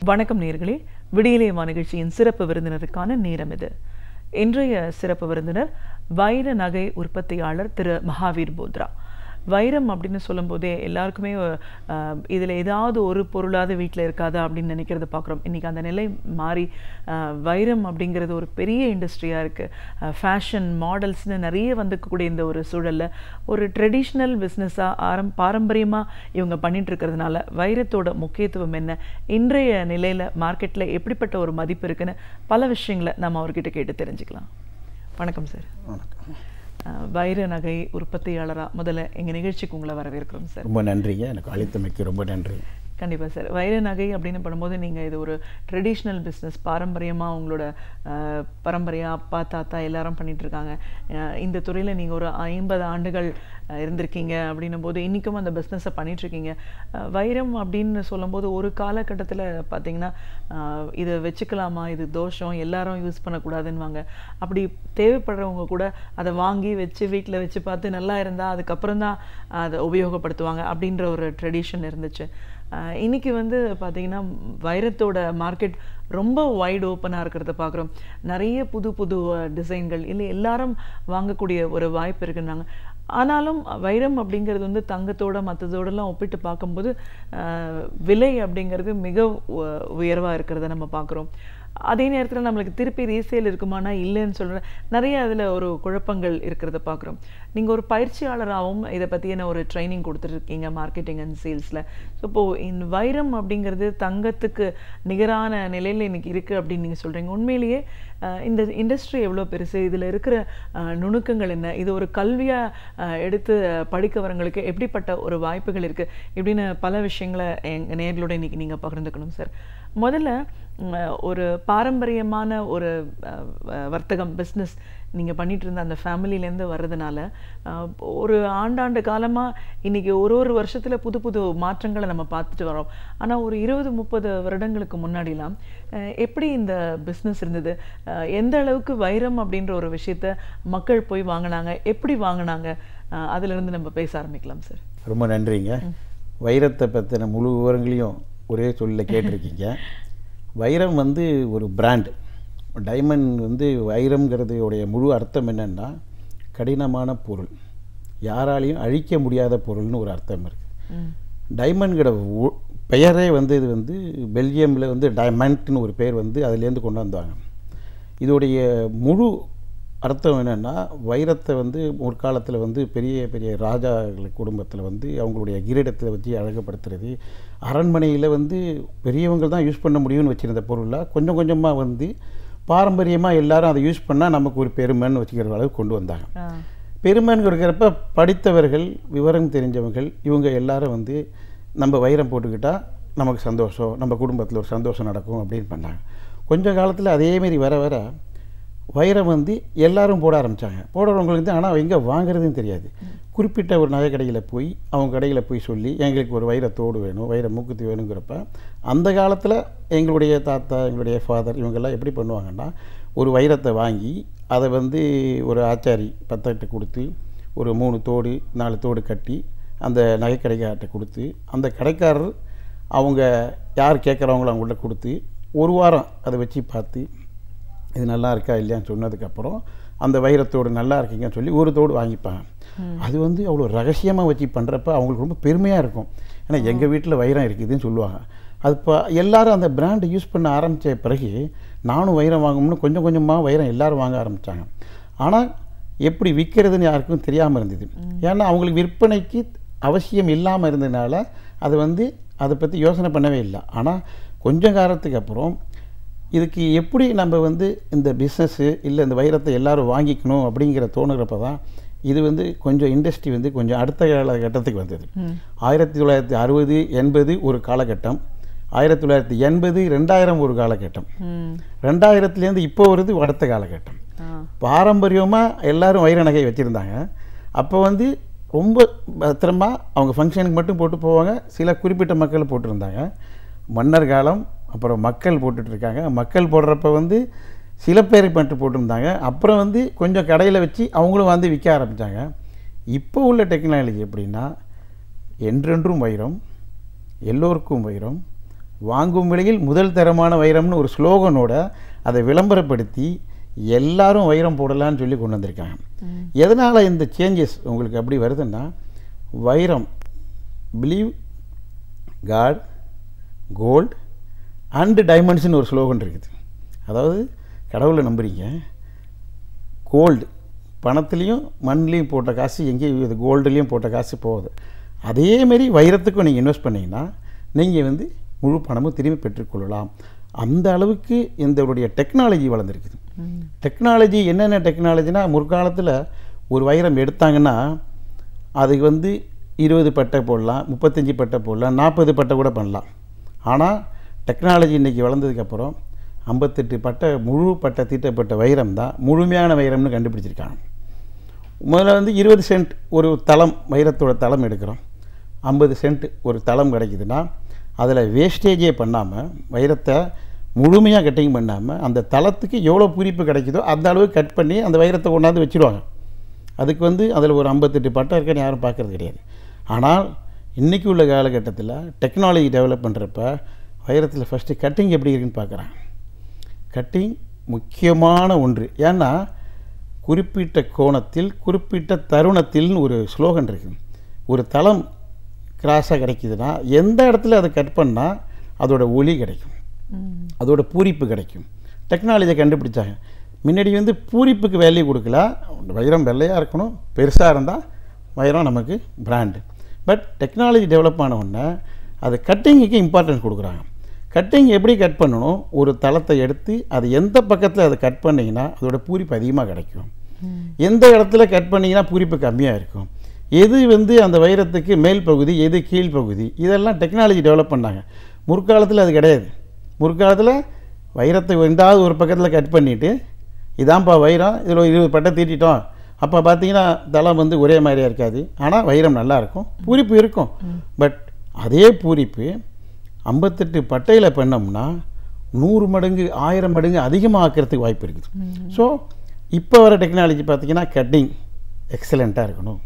வணக்கம் நேயர்களே, விடியலேமா நிகழ்ச்சியின் சிறப்பு விருந்தினருக்கான நேரம் இது. இன்றைய சிறப்பு விருந்தினர் வைர நகை உற்பத்தியாளர் திரு மகாவீர் போத்ரா. வைரம் அப்படின்னு சொல்லும்போதே எல்லாருக்குமே இதில் ஏதாவது ஒரு பொருளாவது வீட்டில் இருக்காதா அப்படின்னு நினைக்கிறத பார்க்குறோம். இன்றைக்கி அந்த நிலை மாறி வைரம் அப்படிங்கிறது ஒரு பெரிய இண்டஸ்ட்ரியாக இருக்குது. ஃபேஷன் மாடல்ஸ்னு நிறைய வந்துக்கக்கூடிய இந்த ஒரு சூழலில் ஒரு ட்ரெடிஷ்னல் பிஸ்னஸாக பாரம்பரியமாக இவங்க பண்ணிகிட்ருக்கிறதுனால வைரத்தோட முக்கியத்துவம் என்ன, இன்றைய நிலையில் மார்க்கெட்டில் எப்படிப்பட்ட ஒரு மதிப்பு இருக்குன்னு பல விஷயங்களை நம்ம அவர்கிட்ட கேட்டு தெரிஞ்சுக்கலாம். வணக்கம் சார். வணக்கம். வைர நகை உற்பத்தியாளராக முதல்ல எங்கள் நிகழ்ச்சிக்கு உங்களை வரவேற்கிறோம் சார். ரொம்ப நன்றிங்க, எனக்கு அழைத்தமைக்கு ரொம்ப நன்றி. கண்டிப்பாக சார். வைர நகை அப்படின்னு பண்ணும்போது நீங்கள் இது ஒரு ட்ரெடிஷ்னல் பிஸ்னஸ், பாரம்பரியமாக உங்களோட பரம்பரையாக அப்பா தாத்தா எல்லாரும் பண்ணிகிட்ருக்காங்க. இந்த துறையில் நீங்கள் ஒரு 50 ஆண்டுகள் இருந்திருக்கீங்க அப்படின்னும் போது இன்றைக்கும் அந்த பிஸ்னஸை பண்ணிகிட்ருக்கீங்க. வைரம் அப்படின்னு சொல்லும்போது ஒரு காலகட்டத்தில் பார்த்திங்கன்னா இதை வச்சுக்கலாமா, இது தோஷம், எல்லாரும் யூஸ் பண்ணக்கூடாதுன்னுவாங்க. அப்படி தேவைப்படுறவங்க கூட அதை வாங்கி வச்சு வீட்டில் வச்சு பார்த்து நல்லா இருந்தால் அதுக்கப்புறம் தான் அதை உபயோகப்படுத்துவாங்க அப்படின்ற ஒரு ட்ரெடிஷன் இருந்துச்சு. இன்றைக்கி வந்து பார்த்திங்கன்னா வைரத்தோட மார்க்கெட் ரொம்ப வைடு ஓப்பனாக இருக்கிறத பார்க்குறோம். நிறைய புது புது டிசைன்கள் இல்லை எல்லாரும் வாங்கக்கூடிய ஒரு வாய்ப்பு இருக்குன்னாங்க. ஆனாலும் வைரம் அப்படிங்கிறது வந்து தங்கத்தோட மற்றதோடலாம் ஒப்பிட்டு பார்க்கும்போது விலை அப்படிங்கிறது மிக உயர்வாக இருக்கிறத நம்ம பார்க்குறோம். அதே நேரத்தில் நம்மளுக்கு திருப்பி ரீசேல் இருக்குமானா இல்லைன்னு சொல்கிற நிறைய அதில் ஒரு குழப்பங்கள் இருக்கிறத பார்க்குறோம். நீங்கள் ஒரு பயிற்சியாளராகவும் இதை பற்றியான ஒரு ட்ரைனிங் கொடுத்துட்ருக்கீங்க மார்க்கெட்டிங் அண்ட் சேல்ஸில். ஸோ இப்போது இந்த வைரம் அப்படிங்கிறது தங்கத்துக்கு நிகரான நிலையில் இன்றைக்கி இருக்குது அப்படின்னு நீங்கள் சொல்கிறீங்க. உண்மையிலேயே இந்த இண்டஸ்ட்ரி எவ்வளோ பெருசு, இதில் இருக்கிற நுணுக்கங்கள் என்ன, இது ஒரு கல்வியாக எடுத்து படிக்க வரவங்களுக்கு எப்படிப்பட்ட ஒரு வாய்ப்புகள் இருக்குது இப்படின்னு பல விஷயங்களை எங்கள் நேர்களோட இன்றைக்கி நீங்கள் பகிர்ந்துக்கணும் சார். முதல்ல ஒரு பாரம்பரியமான ஒரு வர்த்தகம் பிஸ்னஸ் நீங்கள் பண்ணிகிட்டு இருந்த அந்த ஃபேமிலியிலேருந்து வர்றதுனால ஒரு ஆண்டாண்டு காலமாக இன்றைக்கி ஒரு வருஷத்தில் புது புது மாற்றங்களை நம்ம பார்த்துட்டு வரோம். ஆனால் ஒரு 20-30 வருடங்களுக்கு முன்னாடிலாம் எப்படி இந்த பிஸ்னஸ் இருந்தது, எந்த அளவுக்கு வைரம் அப்படின்ற ஒரு விஷயத்த மக்கள் போய் வாங்கினாங்க, எப்படி வாங்கினாங்க, அதிலிருந்து நம்ம பேச ஆரம்பிக்கலாம் சார். ரொம்ப நன்றிங்க. வைரத்தை பற்றின முழு விவரங்களையும் ஒரே சொல்ல கேட்டிருக்கீங்க. வைரம் வந்து ஒரு பிராண்டு. டைமண்ட் வந்து வைரம்ங்கிறது உடைய முழு அர்த்தம் என்னென்னா கடினமான பொருள், யாராலையும் அழிக்க முடியாத பொருள்னு ஒரு அர்த்தம் இருக்குது. டைமண்ட்கிற பெயரே வந்து இது வந்து பெல்ஜியமில் வந்து டைமண்ட்னு ஒரு பேர் வந்து அதுலேருந்து கொண்டு வந்தாங்க. இதோடைய முழு அர்த்தம் என்னென்னா வைரத்தை வந்து ஒரு காலத்தில் வந்து பெரிய பெரிய ராஜாக்கள் குடும்பத்தில் வந்து அவங்களுடைய கிரீடத்தை வச்சு அழகுப்படுத்துறது, அரண்மனையில் வந்து பெரியவங்க தான் யூஸ் பண்ண முடியும்னு வச்சுருந்த பொருளாக கொஞ்சம் கொஞ்சமாக வந்து பாரம்பரியமாக எல்லாரும் அதை யூஸ் பண்ணால் நமக்கு ஒரு பெருமைன்னு வச்சுக்கிற அளவுக்கு கொண்டு வந்தாங்க. பெருமைன்னு இருக்கிறப்ப படித்தவர்கள், விவரம் தெரிஞ்சவர்கள், இவங்க எல்லாரும் வந்து நம்ம வைரம் போட்டுக்கிட்டால் நமக்கு சந்தோஷம், நம்ம குடும்பத்தில் ஒரு சந்தோஷம் நடக்கும் அப்படின்னு பண்ணாங்க. கொஞ்சம் காலத்தில் அதேமாரி வர வர வைரம் வந்து எல்லாரும் போட ஆரம்பித்தாங்க. போடுறவங்களுக்கு தான், ஆனால் எங்கே வாங்குறதுன்னு தெரியாது. குறிப்பிட்ட ஒரு நகை கடையில் போய் அவங்க கடையில் போய் சொல்லி எங்களுக்கு ஒரு வைரத்தோடு வேணும், வைர மூக்குத்தி வேணுங்கிறப்ப அந்த காலத்தில் எங்களுடைய தாத்தா, எங்களுடைய ஃபாதர் இவங்கெல்லாம் எப்படி பண்ணுவாங்கன்னா ஒரு வைரத்தை வாங்கி அதை வந்து ஒரு ஆச்சாரி பத்தட்டு கொடுத்து ஒரு 3 தோடு 4 தோடு கட்டி அந்த நகை கடைக்கார்ட்ட கொடுத்து அந்த கடைக்காரர் அவங்க யார் கேட்குறவங்களோ அவங்கள்ட்ட கொடுத்து ஒரு வாரம் அதை வச்சு பார்த்து இது நல்லா இருக்கா இல்லையான்னு சொன்னதுக்கப்புறம் அந்த வைரத்தோடு நல்லா இருக்கீங்கன்னு சொல்லி ஒரு தோடு வாங்கிப்பாங்க. அது வந்து அவ்வளோ ரகசியமாக வச்சு பண்ணுறப்ப அவங்களுக்கு ரொம்ப பெருமையாக இருக்கும். ஏன்னா எங்கள் வீட்டில் வைரம் இருக்குதுன்னு சொல்லுவாங்க. அது இப்போ எல்லோரும் அந்த பிராண்டை யூஸ் பண்ண ஆரம்பித்த பிறகு நானும் வைரம் வாங்கணும்னு கொஞ்சம் கொஞ்சமாக வைரம் எல்லோரும் வாங்க ஆரம்பித்தாங்க. ஆனால் எப்படி விற்கிறதுன்னு யாருக்கும் தெரியாமல் இருந்தது. ஏன்னா அவங்களுக்கு விற்பனைக்கு அவசியம் இல்லாமல் இருந்ததுனால அது வந்து அதை பற்றி யோசனை பண்ணவே இல்லை. ஆனால் கொஞ்சம் காலத்துக்கு அப்புறம் இதுக்கு எப்படி நம்ம வந்து இந்த பிஸ்னஸ்ஸு இல்லை இந்த வைரத்தை எல்லோரும் வாங்கிக்கணும் அப்படிங்கிற தோணுகிறப்ப தான் இது வந்து கொஞ்சம் இண்டஸ்ட்ரி வந்து கொஞ்சம் அடுத்த காலகட்டத்துக்கு வந்தது. 1960 80 ஒரு காலகட்டம், 1980 2000 ஒரு காலகட்டம், 2000 இப்போ வருது அடுத்த காலகட்டம். பாரம்பரியமாக எல்லோரும் வைர நகை வச்சுருந்தாங்க. அப்போ வந்து ரொம்ப பத்திரமா அவங்க ஃபங்க்ஷனுக்கு மட்டும் போட்டு போவாங்க. சில குறிப்பிட்ட மக்கள் போட்டிருந்தாங்க. மன்னர் காலம் அப்புறம் மக்கள் போட்டுட்ருக்காங்க. மக்கள் போடுறப்ப வந்து சில பேர் மட்டும் போட்டிருந்தாங்க. அப்புறம் வந்து கொஞ்சம் கடையில் வச்சு அவங்களும் வந்து விற்க ஆரம்பித்தாங்க. இப்போ உள்ள டெக்னாலஜி எப்படின்னா என்றென்றும் வைரம், எல்லோருக்கும் வைரம், வாங்கும் விலையில் முதல் தரமான வைரம்னு ஒரு ஸ்லோகனோட அதை விளம்பரப்படுத்தி எல்லாரும் வைரம் போடலான்னு சொல்லி கொண்டு வந்திருக்காங்க. எதனால் இந்த சேஞ்சஸ் உங்களுக்கு அப்படி வருதுன்னா, வைரம் பிலீவ் காட் கோல்டு அண்டு டைமண்ட்ஸ்னு ஒரு ஸ்லோகன் இருக்குது. அதாவது கடவுளை நம்புறீங்க, கோல்டு பணத்துலேயும் மண்லேயும் போட்ட காசு எங்கேயும் இது கோல்டுலேயும் போட்ட காசு போகுது. அதேமாரி வைரத்துக்கும் நீங்கள் இன்வெஸ்ட் பண்ணிங்கன்னா நீங்கள் வந்து முழு பணமும் திரும்பி பெற்றுக்கொள்ளலாம். அந்த அளவுக்கு இதனுடைய டெக்னாலஜி வளர்ந்துருக்குது. டெக்னாலஜி என்னென்ன டெக்னாலஜினா, முற்காலத்தில் ஒரு வைரம் எடுத்தாங்கன்னா அதுக்கு வந்து 20 பட்டை போடலாம், 35 பட்டை போடலாம், 40 பட்டை கூட பண்ணலாம். ஆனால் டெக்னாலஜி இன்றைக்கி வளர்ந்ததுக்கப்புறம் 58 பட்டை முழு பட்டை தீட்டப்பட்ட வைரம் தான் முழுமையான வைரம்னு கண்டுபிடிச்சிருக்காங்க. முதல்ல வந்து 20 சென்ட் ஒரு தளம், வைரத்தோட தளம் எடுக்கிறோம். 50 சென்ட் ஒரு தளம் கிடைக்குதுன்னா அதில் வேஸ்டேஜே பண்ணாமல், வைரத்தை முழுமையாக கட்டிங் பண்ணாமல், அந்த தளத்துக்கு எவ்வளோ பூரிப்பு கிடைக்குதோ அந்த அளவுக்கு கட் பண்ணி அந்த வைரத்தை கொண்டாந்து வச்சுருவாங்க. அதுக்கு வந்து அதில் ஒரு 58 பட்டை இருக்குன்னு யாரும் பார்க்குறது கிடையாது. ஆனால் இன்றைக்கி உள்ள காலகட்டத்தில் டெக்னாலஜி டெவலப் பண்ணுறப்ப வைரத்தில் ஃபஸ்ட்டு கட்டிங் எப்படி இருக்குன்னு பார்க்குறாங்க. கட்டிங் முக்கியமான ஒன்று. ஏன்னா குறிப்பிட்ட கோணத்தில் குறிப்பிட்ட தருணத்தில்னு ஒரு ஸ்லோகன் இருக்குது. ஒரு தளம் கிராஸாக கிடைக்குதுன்னா எந்த இடத்துல அதை கட் பண்ணால் அதோட ஒளி கிடைக்கும், அதோட பூரிப்பு கிடைக்கும். டெக்னாலஜியை கண்டுபிடிச்சாங்க. முன்னாடி வந்து பூரிப்புக்கு வேல்யூ கொடுக்கல, வைரம் வெள்ளையாக இருக்கணும், பெருசாக இருந்தால் வைரம் நமக்கு பிராண்டு. பட் டெக்னாலஜி டெவலப் ஆன உடனே அது கட்டிங்குக்கு இம்பார்ட்டன்ஸ் கொடுக்குறாங்க. கட்டிங் எப்படி கட் பண்ணணும், ஒரு தளத்தை எடுத்து அது எந்த பக்கத்தில் அதை கட் பண்ணிங்கன்னா அதோட பூரிப்பு அதிகமாக கிடைக்கும், எந்த இடத்துல கட் பண்ணிங்கன்னா பூரிப்பு கம்மியாக இருக்கும், எது வந்து அந்த வைரத்துக்கு மேல் பகுதி எது கீழ் பகுதி, இதெல்லாம் டெக்னாலஜி டெவலப் பண்ணாங்க. முற்காலத்தில் அது கிடையாது. முற்காலத்தில் வைரத்தை எந்தாவது ஒரு பக்கத்தில் கட் பண்ணிவிட்டு இதான்ப்பா வைரம், இதில் 20 பட்டை தீட்டிட்டோம். அப்போ பார்த்தீங்கன்னா தளம் வந்து ஒரே மாதிரியாக இருக்காது, ஆனால் வைரம் நல்லாயிருக்கும், பூரிப்பு இருக்கும். பட் அதே பூரிப்பு 58 பட்டையில் பண்ணோம்னா 100 மடங்கு 1000 மடங்கு அதிகமாக்கிறதுக்கு வாய்ப்பு இருக்குது. ஸோ இப்போ வர டெக்னாலஜி பார்த்திங்கன்னா கட்டிங் எக்ஸலண்ட்டாக இருக்கணும்.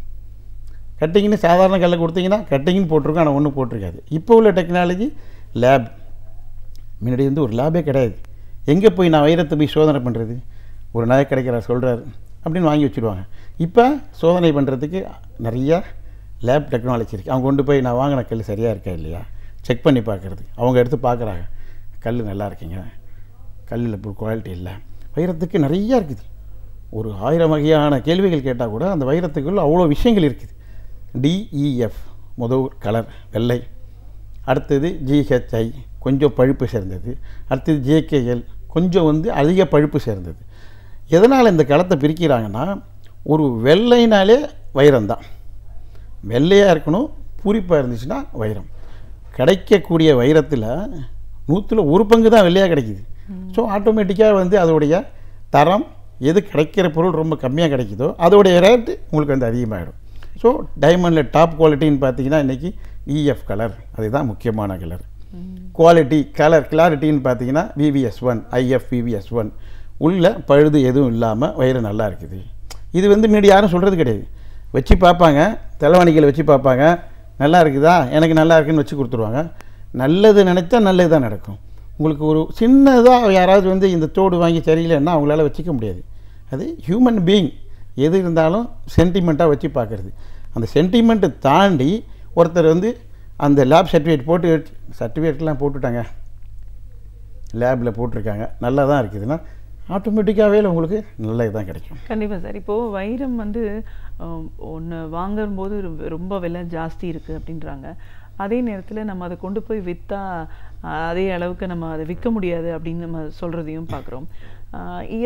கட்டிங்னு சாதாரண கல்லை கொடுத்தீங்கன்னா கட்டிங்னு போட்டிருக்கோம், ஆனால் ஒன்றும் போட்டிருக்காது. இப்போ உள்ள டெக்னாலஜி லேப். முன்னாடி வந்து ஒரு லேபே கிடையாது. எங்கே போய் நான் வைரத்தை போய் சோதனை பண்ணுறது, ஒரு நகை கிடைக்கிறார் சொல்கிறார் அப்படின்னு வாங்கி வச்சுருவாங்க. இப்போ சோதனை பண்ணுறதுக்கு நிறையா லேப் டெக்னாலஜி இருக்குது. அவங்க கொண்டு போய் நான் வாங்கின கல் சரியாக இருக்கா இல்லையா செக் பண்ணி பார்க்குறது. அவங்க எடுத்து பார்க்குறாங்க, கல் நல்லா இருக்குங்க, கல்லில் இப்போ குவாலிட்டி இல்லை. வைரத்துக்கு நிறையா இருக்குது. ஒரு 1000 வகையான கேள்விகள் கேட்டால் கூட அந்த வைரத்துக்குள்ள அவ்வளோ விஷயங்கள் இருக்குது. டிஇஎஃப் முதல் கலர் வெள்ளை, அடுத்தது ஜிஹெச்ஐ கொஞ்சம் பழுப்பு சேர்ந்தது, அடுத்தது ஜேகேஎல் கொஞ்சம் வந்து அதிக பழுப்பு சேர்ந்தது. எதனால் இந்த களத்தை பிரிக்கிறாங்கன்னா, ஒரு வெள்ளைனாலே வைரம்தான், வெள்ளையாக இருக்கணும், பூரிப்பாக இருந்துச்சுன்னா வைரம். கிடைக்கக்கூடிய வைரத்தில் 100ல் 1 பங்கு தான் வெள்ளையாக கிடைக்கிது. ஸோ ஆட்டோமேட்டிக்காக வந்து அதோடைய தரம், எது கிடைக்கிற பொருள் ரொம்ப கம்மியாக கிடைக்குதோ அதோடைய ரேட்டு உங்களுக்கு வந்து அதிகமாகிடும். ஸோ டைமண்டில் டாப் குவாலிட்டின்னு பார்த்தீங்கன்னா இன்றைக்கி இஎஃப் கலர், அதுதான் முக்கியமான கலர். குவாலிட்டி கலர் கிளாரிட்டின்னு பார்த்தீங்கன்னா VVS1 IF VVS1 உள்ள பழுது எதுவும் இல்லாமல் வைரம் நல்லா இருக்குது. இது வந்து முன்னாடி யாரும் சொல்கிறது கிடையாது. வச்சு பார்ப்பாங்க, தலைவாணிகளை வச்சு பார்ப்பாங்க, நல்லா இருக்குதா, எனக்கு நல்லா இருக்குன்னு வச்சு கொடுத்துருவாங்க. நல்லது நினச்சா நல்லது தான் நடக்கும். உங்களுக்கு ஒரு சின்னதாக யாராவது வந்து இந்த தோடு வாங்கி சரியில்லைன்னா அவங்களால வச்சுக்க முடியாது. அது ஹியூமன் பீயிங், எது இருந்தாலும் சென்டிமெண்ட்டாக வச்சு பார்க்குறது. அந்த சென்டிமெண்ட்டை தாண்டி ஒருத்தர் வந்து அந்த லேப் சர்டிஃபிகேட்லாம் போட்டுட்டாங்க, லேபில் போட்டிருக்காங்க, நல்லா தான் இருக்குதுன்னா ஆட்டோமேட்டிக்காகவே உங்களுக்கு நல்லது தான் கிடைக்கும். கண்டிப்பாக சார். இப்போது வைரம் வந்து ஒன்று வாங்கும்போது ரொம்ப விலை ஜாஸ்தி இருக்குது அப்படின்றாங்க. அதே நேரத்தில் நம்ம அதை கொண்டு போய் விற்றா அதே அளவுக்கு நம்ம அதை விற்க முடியாது அப்படின்னு நம்ம சொல்கிறதையும் பார்க்குறோம்.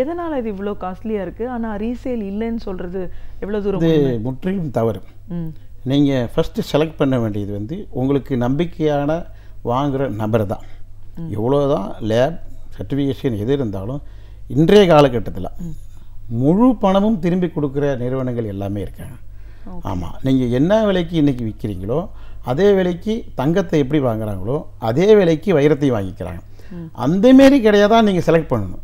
எதனால் இது இவ்வளோ காஸ்ட்லியாக இருக்குது, ஆனால் ரீசேல் இல்லைன்னு சொல்கிறது எவ்வளோ தூரம்? இது முற்றிலும் தவறு. நீங்கள் ஃபஸ்ட்டு செலக்ட் பண்ண வேண்டியது வந்து உங்களுக்கு நம்பிக்கையான வாங்குகிற நபர் தான். எவ்வளோ தான் லேப் சர்டிஃபிகேஷன் எது இருந்தாலும் இன்றைய காலகட்டத்தில் முழு பணமும் திரும்பி கொடுக்குற நிறுவனங்கள் எல்லாமே இருக்காங்க. ஆமாம், நீங்கள் என்ன விலைக்கு இன்றைக்கி விற்கிறீங்களோ அதே விலைக்கு தங்கத்தை எப்படி வாங்குறாங்களோ அதே விலைக்கு வைரத்தை வாங்கிக்கிறாங்க. அந்தமாரி கிடையாதான் நீங்கள் செலக்ட் பண்ணணும்.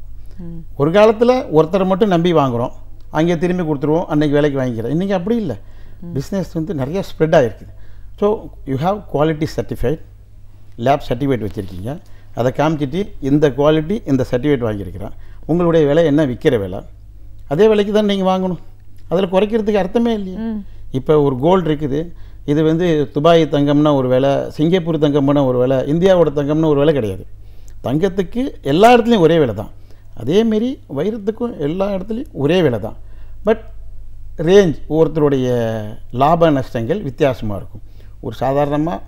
ஒரு காலத்தில் ஒருத்தரை மட்டும் நம்பி வாங்குகிறோம், அங்கே திரும்பி கொடுத்துருவோம், அன்றைக்கி விலைக்கு வாங்கிக்கிறோம். இன்றைக்கி அப்படி இல்லை. பிஸ்னஸ் வந்து நிறைய ஸ்ப்ரெட் ஆகிருக்குது. So you have quality certified lab certificate வச்சுருக்கீங்க, அதை காமிச்சிட்டு இந்த குவாலிட்டி இந்த சர்டிஃபிகேட் வாங்கியிருக்கிறான், உங்களுடைய விலை என்ன விற்கிற விலை, அதே விலைக்கு தான் நீங்கள் வாங்கணும். அதில் குறைக்கிறதுக்கு அர்த்தமே இல்லையா? இப்போ ஒரு கோல்டு இருக்குது, இது வந்து துபாய் தங்கம்னா ஒரு விலை, சிங்கப்பூர் தங்கம்னா ஒரு விலை, இந்தியாவோட தங்கம்னா ஒரு விலை கிடையாது. தங்கத்துக்கு எல்லா இடத்துலையும் ஒரே விலை தான், அதேமாரி வைரத்துக்கும் எல்லா இடத்துலையும் ஒரே விலை தான். பட் ரேஞ்ச் ஒவ்வொருத்தருடைய லாப நஷ்டங்கள் வித்தியாசமாக இருக்கும். ஒரு சாதாரணமாக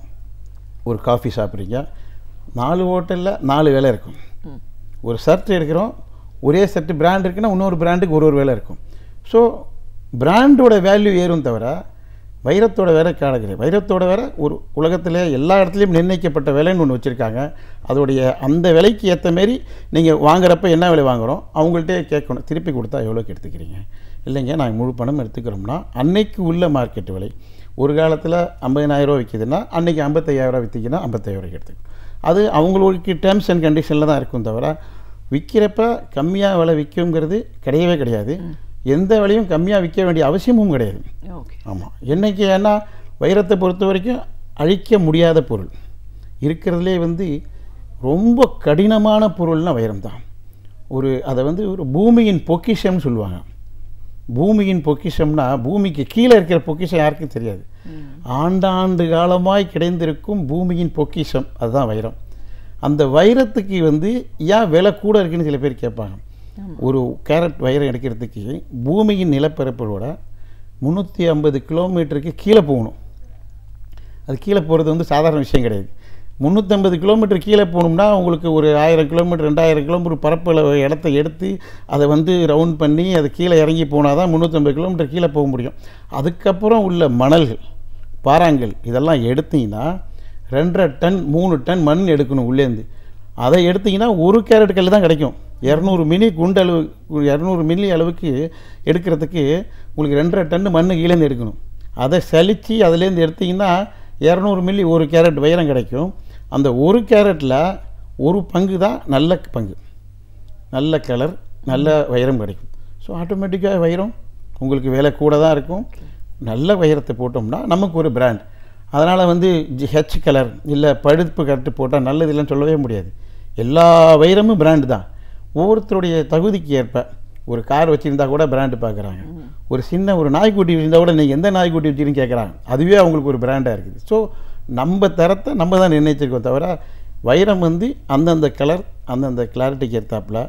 ஒரு காஃபி சாப்பிட்றீங்க, 4 ஹோட்டலில் 4 விலை இருக்கும். ஒரு ஷர்ட் எடுக்கிறோம், ஒரே ஷர்ட் பிராண்ட் இருக்குன்னா இன்னொரு பிராண்டுக்கு ஒரு விலை இருக்கும். ஸோ பிராண்டோட வேல்யூ ஏறும் தவிர வைரத்தோட வேலை கிடையாது. வைரத்தோட வேலை ஒரு உலகத்தில் எல்லா இடத்துலையும் நிர்ணயிக்கப்பட்ட விலைன்னு ஒன்று வச்சுருக்காங்க. அதோடைய அந்த விலைக்கு ஏற்ற மாரி நீங்கள் வாங்குறப்ப என்ன விலை வாங்குகிறோம் அவங்கள்ட்டே கேட்கணும், திருப்பி கொடுத்தா எவ்வளோக்கு எடுத்துக்கிறீங்க, இல்லைங்க நாங்கள் முழு பணம் எடுத்துக்கிறோம்னா அன்னைக்கு உள்ள மார்க்கெட் விலை. ஒரு காலத்தில் 50,000 விற்கிதுன்னா அன்றைக்கி 55,000 விற்றுக்கினா 55,000 எடுத்துக்கணும். அது அவங்களுக்கு டேர்ம்ஸ் அண்ட் கண்டிஷனில் தான் இருக்கும் தவிர விற்கிறப்ப கம்மியாக விலை விற்குங்கிறது கிடையவே கிடையாது. எந்த விலையும் கம்மியாக விற்க வேண்டிய அவசியமும் கிடையாது. ஆமாம், என்றைக்கு ஏன்னா வைரத்தை பொறுத்த வரைக்கும் அழிக்க முடியாத பொருள் இருக்கிறதுலே வந்து ரொம்ப கடினமான பொருள்னால் வைரம் தான். அதை வந்து ஒரு பூமியின் பொக்கிஷம்னு சொல்லுவாங்க. பூமியின் பொக்கிஷம்னா பூமிக்கு கீழே இருக்கிற பொக்கிஷம் யாருக்கும் தெரியாது. ஆண்டாண்டு காலமாய் கிடைந்திருக்கும் பூமியின் பொக்கிஷம் அதுதான் வைரம். அந்த வைரத்துக்கு வந்து ஏன் விலை கூட இருக்குன்னு சில பேர் கேட்பாங்க. ஒரு கேரட் வைரம் எடுக்கிறதுக்கு பூமியின் நிலப்பரப்போட 350 கிலோமீட்டருக்கு கீழே போகணும். அது கீழே போகிறது வந்து சாதாரண விஷயம் கிடையாது. 350 கிலோமீட்டர் கீழே போகணும்னா உங்களுக்கு ஒரு 1000 கிலோமீட்டர் 2000 கிலோமீட்டர் பரப்பளவு இடத்த எடுத்து அதை வந்து ரவுண்ட் பண்ணி அது கீழே இறங்கி போனால் தான் 350 கிலோமீட்டர் கீழே போக முடியும். அதுக்கப்புறம் உள்ள மணல்கள் பாறாங்கல் இதெல்லாம் எடுத்திங்கன்னா 2.5 டன் 3 டன் மண் எடுக்கணும் உள்ளேருந்து. அதை எடுத்திங்கன்னா ஒரு கேரட் கல் தான் கிடைக்கும். 200 மில்லி குண்டளவு 200 மில்லி அளவுக்கு எடுக்கிறதுக்கு உங்களுக்கு 2.5 டன் மண் கீழேருந்து எடுக்கணும். அதை சலித்து அதுலேருந்து எடுத்திங்கன்னா 200 மில்லி ஒரு கேரட் வைரம் கிடைக்கும். அந்த ஒரு கேரட்டில் ஒரு பங்கு தான் நல்ல பங்கு, நல்ல கலர், நல்ல வைரம் கிடைக்கும். ஸோ ஆட்டோமேட்டிக்காக வைரம் உங்களுக்கு விலை கூட தான் இருக்கும். நல்ல வைரத்தை போட்டோம்னா நமக்கு ஒரு பிராண்ட். அதனால் வந்து ஹெச் கலர் இல்லை பழுப்பு கட்டு போட்டால் நல்லது இல்லைன்னு சொல்லவே முடியாது. எல்லா வைரமும் பிராண்டு தான். ஒவ்வொருத்தருடைய தகுதிக்கு ஏற்ப ஒரு கார் வச்சுருந்தா கூட பிராண்டு பார்க்குறாங்க. ஒரு சின்ன ஒரு நாய்க்குட்டி வச்சுருந்தா கூட நீங்கள் எந்த நாய்க்குட்டி வச்சுருன்னு கேட்குறாங்க. அதுவே அவங்களுக்கு ஒரு பிராண்டாக இருக்குது. ஸோ நம்ம தரத்தை நம்ம தான் நிர்ணயிச்சிருக்கோம் தவிர வைரம் வந்து அந்தந்த கலர் அந்தந்த கிளாரிட்டிக்கு ஏற்றாப்புல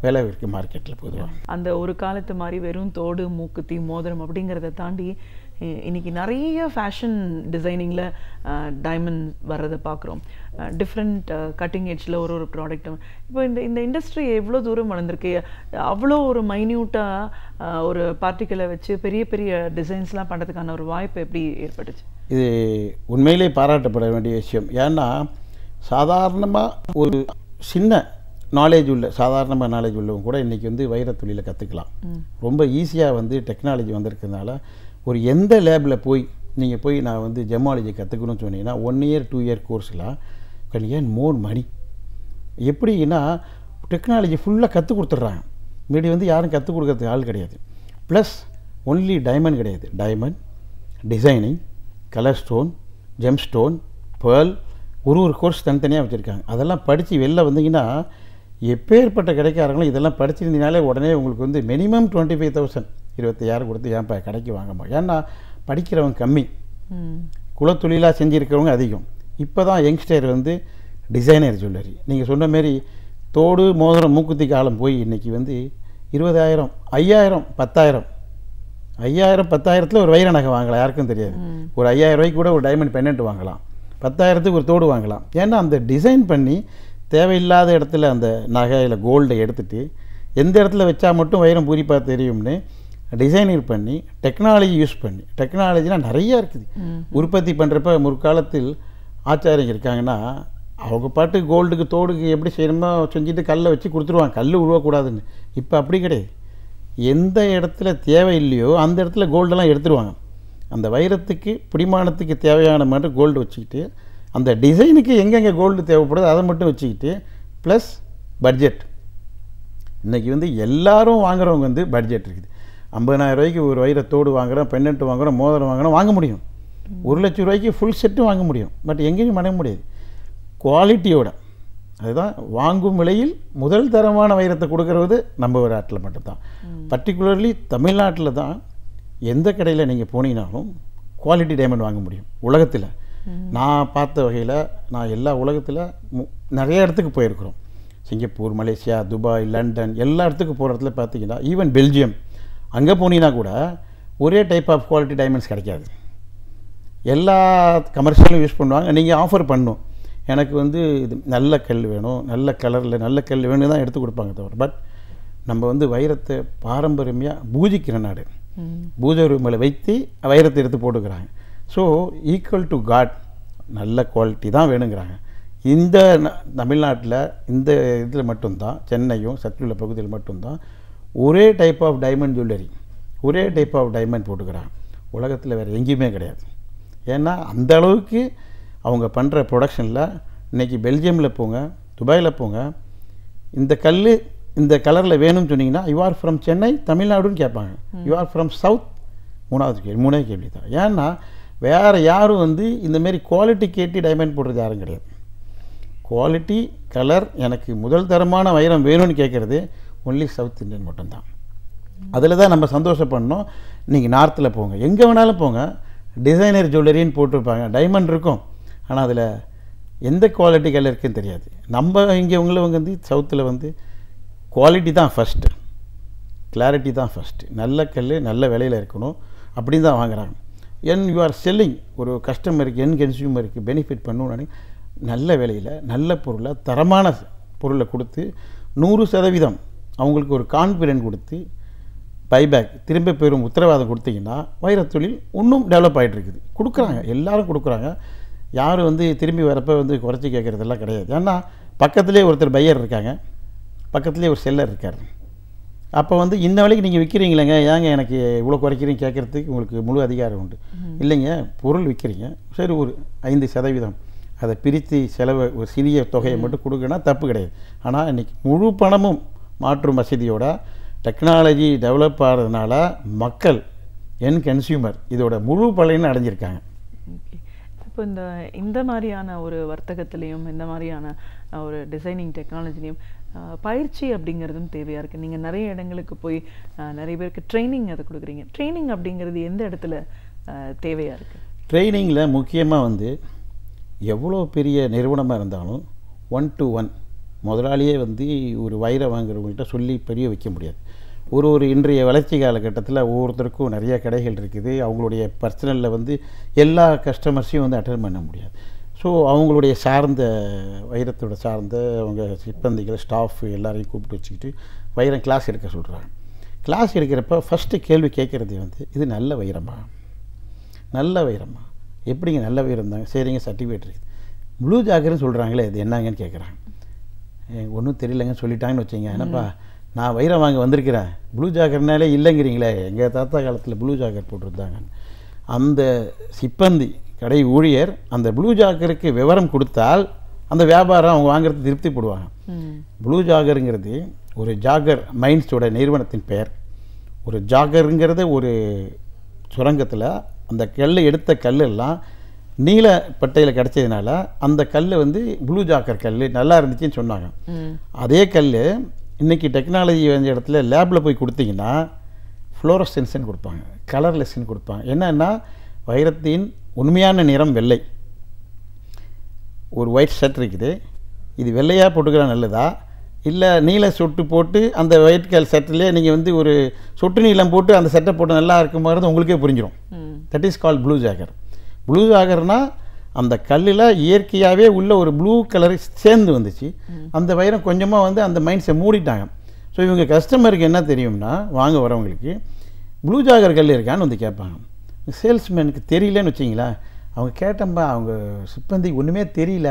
விலை இருக்குது மார்க்கெட்டில் பொதுவாக. அந்த ஒரு காலத்து மாதிரி வெறும் தோடு மூக்குத்தி மோதிரம் அப்படிங்கிறத தாண்டி இன்றைக்கி நிறைய ஃபேஷன் டிசைனிங்கில் டைமண்ட் வர்றதை பார்க்குறோம். டிஃப்ரெண்ட் கட்டிங் எட்ஜில் ஒரு ப்ராடக்ட்டும் இப்போ இந்த இண்டஸ்ட்ரி எவ்வளோ தூரம் வளர்ந்துருக்கு. அவ்வளோ ஒரு மைன்யூட்டாக ஒரு பார்ட்டிக்கலை வச்சு பெரிய பெரிய டிசைன்ஸ்லாம் பண்ணுறதுக்கான ஒரு வாய்ப்பு எப்படி ஏற்பட்டுச்சு? இது உண்மையிலே பாராட்டப்பட வேண்டிய விஷயம். ஏன்னா சாதாரணமாக ஒரு சின்ன நாலேஜ் உள்ள சாதாரணமாக நாலேஜ் உள்ளவங்க கூட இன்றைக்கி வந்து வைரத்தொழிலை கற்றுக்கலாம். ரொம்ப ஈஸியாக வந்து டெக்னாலஜி வந்திருக்கிறதுனால ஒரு எந்த லேபில் போய் நீங்கள் போய் நான் வந்து ஜெமாலஜி கற்றுக்கணும்னு சொன்னீங்கன்னா 1 இயர் 2 இயர் கோர்ஸில் கேன் ஏர்ன் மோர் மணி. எப்படின்னா டெக்னாலஜி ஃபுல்லாக கற்றுக் கொடுத்துட்றாங்க. மீடி வந்து யாரும் கற்றுக் கொடுக்கறதுக்கு ஆள் கிடையாது. ப்ளஸ் ஒன்லி டைமண்ட் கிடையாது, diamond designing, colour stone, GeM stone, pearl, ஒரு கோர்ஸ் தனித்தனியாக வச்சுருக்காங்க. அதெல்லாம் படித்து வெளில வந்தீங்கன்னா எப்பேற்பட்ட கிடைக்காரங்களும் இதெல்லாம் படிச்சிருந்தீங்கனாலே உடனே உங்களுக்கு வந்து மினிமம் 25,000 25,000 கொடுத்து ஏன்ப்பா கடைக்கு வாங்கம்மா. ஏன்னா படிக்கிறவங்க கம்மி, குலத்தொழிலாக செஞ்சுருக்கிறவங்க அதிகம். இப்போ தான் யங்ஸ்டர் வந்து டிசைனர் ஜுவல்லரி நீங்கள் சொன்ன மாரி தோடு மோதிரம் மூக்குத்தி காலம் போய் இன்றைக்கி வந்து 20,000 5,000 10,000 5,000 10,000 ஒரு வைர நகை வாங்கலாம், யாருக்கும் தெரியாது. ஒரு 5,000 ரூபாய்க்கு கூட ஒரு டைமண்ட் பெண்டன்ட் வாங்கலாம், 10,000க்கு ஒரு தோடு வாங்கலாம். ஏன்னா அந்த டிசைன் பண்ணி தேவையில்லாத இடத்துல அந்த நகையில் கோல்டை எடுத்துகிட்டு எந்த இடத்துல வச்சா மட்டும் வைரம் பூரிப்பாக தெரியும்னு டிசைனிங் பண்ணி டெக்னாலஜி யூஸ் பண்ணி, டெக்னாலஜிலாம் நிறையா இருக்குது. உற்பத்தி பண்ணுறப்ப முற்காலத்தில் ஆச்சாரியம் இருக்காங்கன்னா அவங்க பாட்டு கோல்டுக்கு தோடுக்கு எப்படி செய்யணுமோ செஞ்சுட்டு கல்லை வச்சு கொடுத்துருவாங்க, கல் உருவக்கூடாதுன்னு. இப்போ அப்படி கிடையாது. எந்த இடத்துல தேவையில்லையோ அந்த இடத்துல கோல்டெல்லாம் எடுத்துருவாங்க. அந்த வைரத்துக்கு பிடிமானத்துக்கு தேவையான மட்டும் கோல்டு வச்சுக்கிட்டு அந்த டிசைனுக்கு எங்கெங்கே கோல்டு தேவைப்படுதோ அதை மட்டும் வச்சுக்கிட்டு ப்ளஸ் பட்ஜெட். இன்றைக்கி வந்து எல்லோரும் வாங்குறவங்க வந்து பட்ஜெட் இருக்குது. 50,000 ரூபாய்க்கு ஒரு வைரத்தோடு வாங்குகிறோம், பெண்ணெட்டு வாங்குகிறோம், மோதிரம் வாங்குகிறோம், வாங்க முடியும். 1,00,000 ரூபாய்க்கு ஃபுல் செட்டும் வாங்க முடியும். பட் எங்கேயும் பண்ண முடியாது. குவாலிட்டியோட, அதுதான் வாங்கும் விலையில் முதல் தரமான வைரத்தை கொடுக்கறது நம்ம ஒரு நாட்டில் மட்டும்தான். பர்டிகுலர்லி தமிழ்நாட்டில் தான் எந்த கடையில் நீங்கள் போனீங்கனாலும் குவாலிட்டி டைமண்ட் வாங்க முடியும் உலகத்தில். நான் பார்த்த வகையில் நான் எல்லா உலகத்தில் நிறைய இடத்துக்கு போயிருக்கிறோம். சிங்கப்பூர், மலேசியா, துபாய், லண்டன், எல்லா இடத்துக்கு போகிற இடத்துல பார்த்தீங்கன்னா, ஈவன் பெல்ஜியம் அங்கே போனீங்கன்னா கூட ஒரே டைப் ஆஃப் குவாலிட்டி டைமண்ட்ஸ் கிடைக்காது. எல்லா கமர்ஷியலும் யூஸ் பண்ணுவாங்க. நீங்கள் ஆஃபர் பண்ணணும், எனக்கு வந்து இது நல்ல கல் வேணும், நல்ல கலரில் நல்ல கல் வேணும் தான் எடுத்து கொடுப்பாங்க தவிர. பட் நம்ம வந்து வைரத்தை பாரம்பரியமாக பூஜிக்கிற நாடு, பூஜை ரூமில் வைத்து வைரத்தை எடுத்து போட்டுக்கிறாங்க. ஸோ ஈக்குவல் டு காட், நல்ல குவாலிட்டி தான் வேணுங்கிறாங்க. இந்த தமிழ்நாட்டில் இந்த இதில் மட்டும்தான், சென்னையும் சற்றுள்ள பகுதியில் மட்டும்தான் ஒரே டைப் ஆஃப் டைமண்ட் ஜுவல்லரி, ஒரே டைப் ஆஃப் டைமண்ட் போட்டுக்கிறாங்க. உலகத்தில் வேறு எங்கேயுமே கிடையாது. ஏன்னா அந்த அளவுக்கு அவங்க பண்ணுற ப்ரொடக்ஷனில். இன்றைக்கி பெல்ஜியமில் போங்க, துபாயில் போங்க, இந்த கல் இந்த கலரில் வேணும்னு சொன்னீங்கன்னா யூ ஆர் ஃப்ரம் சென்னை, தமிழ்நாடுன்னு கேட்பாங்க. யூ ஆர் ஃப்ரம் சவுத், மூணே கேள்வி தான். ஏன்னா வேறு யாரும் வந்து இந்தமாரி குவாலிட்டி கேட்டு டைமண்ட் போடுறது யாரும் கிடையாது. குவாலிட்டி கலர் எனக்கு முதல் தரமான வைரம் வேணும்னு கேட்குறது ஒன்லி சவுத் இந்தியன் மட்டும்தான். அதில் தான் நம்ம சந்தோஷப்படணும். நீங்கள் நார்த்தில் போங்க, எங்கே வேணாலும் போங்க, டிசைனர் ஜுவல்லரின்னு போட்டிருப்பாங்க, டைமண்ட் இருக்கும். ஆனால் அதில் எந்த குவாலிட்டி கலர் இருக்குன்னு தெரியாது. நம்ம இங்கே உங்களவங்க வந்து சவுத்தில் வந்து குவாலிட்டி தான் ஃபஸ்ட்டு, கிளாரிட்டி தான் ஃபஸ்ட்டு. நல்ல கல் நல்ல விலையில் இருக்கணும் அப்படின்னு தான் வாங்குகிறாங்க. யூ ஆர் செல்லிங் ஒரு கஸ்டமருக்கு, கன்சியூமருக்கு பெனிஃபிட் பண்ணணும்னு நல்ல விலையில் நல்ல பொருளை, தரமான பொருளை கொடுத்து 100% அவங்களுக்கு ஒரு கான்ஃபிடென்ட் கொடுத்து பைபேக் திரும்ப பெறும் உத்தரவாதம் கொடுத்தீங்கன்னா வைரத்தொழில் இன்னும் டெவலப் ஆகிட்டு இருக்குது. கொடுக்குறாங்க, எல்லோரும் கொடுக்குறாங்க. யாரும் வந்து திரும்பி வரப்போ வந்து குறைச்சி கேட்குறதெல்லாம் கிடையாது. ஏன்னா பக்கத்துலேயே ஒருத்தர் பையர் இருக்காங்க, பக்கத்துலேயே ஒரு செல்லர் இருக்கார். அப்போ வந்து இன்ன வரைக்கும் நீங்கள் விற்கிறீங்களேங்க, ஏங்க எனக்கு இவ்வளோ குறைக்கிறீங்க கேட்குறதுக்கு உங்களுக்கு முழு அதிகாரம் உண்டு. இல்லைங்க, பொருள் விற்கிறீங்க, சரி ஒரு 5% அதை பிரித்து செலவு ஒரு சிறிய தொகையை மட்டும் கொடுக்கணும்னா தப்பு கிடையாது. ஆனால் இன்றைக்கி முழு பணமும் மாற்றும் வசதியோட டெக்னாலஜி டெவலப் ஆகிறதுனால மக்கள் கன்சியூமர் இதோட முழு பலனை அடைஞ்சிருக்காங்க. இப்போ இந்த மாதிரியான ஒரு வர்த்தகத்திலையும் இந்த மாதிரியான ஒரு டிசைனிங் டெக்னாலஜிலையும் பயிற்சி அப்படிங்கிறதும் தேவையாக இருக்குது. நீங்கள் நிறைய இடங்களுக்கு போய் நிறைய பேருக்கு ட்ரைனிங் அதை கொடுக்குறீங்க. ட்ரைனிங் அப்படிங்கிறது எந்த இடத்துல தேவையாக இருக்குது? ட்ரைனிங்கில் முக்கியமாக வந்து எவ்வளோ பெரிய நிறுவனமாக இருந்தாலும் 1-to-1 முதலாளியே வந்து ஒரு வைரம் வாங்குறவங்கள்ட்ட சொல்லி பெரிய வைக்க முடியாது. ஒரு இன்றைய வளர்ச்சி காலகட்டத்தில் ஒவ்வொருத்தருக்கும் நிறைய கடைகள் இருக்குது. அவங்களுடைய பர்சனலில் வந்து எல்லா கஸ்டமர்ஸையும் வந்து அட்டெண்ட் பண்ண முடியாது. ஸோ அவங்களுடைய சார்ந்த வைரத்தோட சார்ந்த அவங்க சிப்பந்திகள், ஸ்டாஃப் எல்லாரையும் கூப்பிட்டு வச்சுக்கிட்டு வைரம் கிளாஸ் எடுக்க சொல்கிறாங்க. கிளாஸ் எடுக்கிறப்ப ஃபஸ்ட்டு கேள்வி கேட்குறது வந்து இது நல்ல வைரமா, நல்ல வைரமா, எப்படிங்க நல்ல வைரம் தாங்க, சரிங்க சர்டிஃபிகேட் இருக்குது, ப்ளூ ஜாக்கர்னு சொல்கிறாங்களே இது என்னங்கன்னு கேட்குறாங்க. ஒன்றும் தெரியலங்கன்னு சொல்லிட்டாங்கன்னு வச்சுங்க. என்னப்பா நான் வைரம் வாங்க வந்திருக்கிறேன், ப்ளூ ஜாக்கர்னாலே இல்லைங்கிறீங்களே, எங்கள் தாத்தா காலத்தில் ப்ளூ ஜாக்கர் போட்டிருந்தாங்க. அந்த சிப்பந்தி கடை ஊழியர் அந்த ப்ளூ ஜாக்கருக்கு விவரம் கொடுத்தால் அந்த வியாபாரம் அவங்க வாங்குறது திருப்தி போடுவாங்க. ப்ளூ ஜாகருங்கிறது ஒரு ஜாகர் மைன்ஸோட நிறுவனத்தின் பெயர். ஒரு ஜாகருங்கிறது ஒரு சுரங்கத்தில் அந்த கல் எடுத்த கல்லெல்லாம் நீல பட்டையில் கிடச்சதுனால அந்த கல் வந்து ப்ளூ ஜாக்கர் கல் நல்லா இருந்துச்சுன்னு சொன்னாங்க. அதே கல் இன்றைக்கி டெக்னாலஜி வந்த இடத்துல லேபில் போய் கொடுத்தீங்கன்னா ஃப்ளோரசென்ஸ்ன்னு கொடுப்பாங்க, கலர்லெஸ்ன்னு கொடுப்பாங்க. என்னன்னா வைரத்தின் உண்மையான நிறம் வெள்ளை. ஒரு ஒயிட் ஷர்ட் இருக்குது, இது வெள்ளையாக போட்டுக்கிற நல்லதா இல்லை நீல சொட்டு போட்டு அந்த ஒயிட் கலர் ஷர்ட்லேயே நீங்கள் வந்து ஒரு சொட்டு நீளம் போட்டு அந்த சட்டை போட்டு நல்லா இருக்கும்போது உங்களுக்கே புரிஞ்சிடும். That is called blue jager. Blue ஜாகர்னால் அந்த கல்லில் இயற்கையாகவே உள்ள ஒரு ப்ளூ கலர் சேர்ந்து வந்துச்சு. அந்த வைரம் கொஞ்சமாக வந்து அந்த மைண்ட்ஸை மூடிட்டாங்க. ஸோ இவங்க கஸ்டமருக்கு என்ன தெரியும்னா, வாங்க வரவங்களுக்கு ப்ளூ ஜாகர் கல் இருக்கான்னு வந்து கேட்பாங்க. சேல்ஸ்மேனுக்கு தெரியலன்னு வச்சிங்களா, அவங்க கேட்டப்பா அவங்க சிப்பந்தி ஒன்றுமே தெரியல,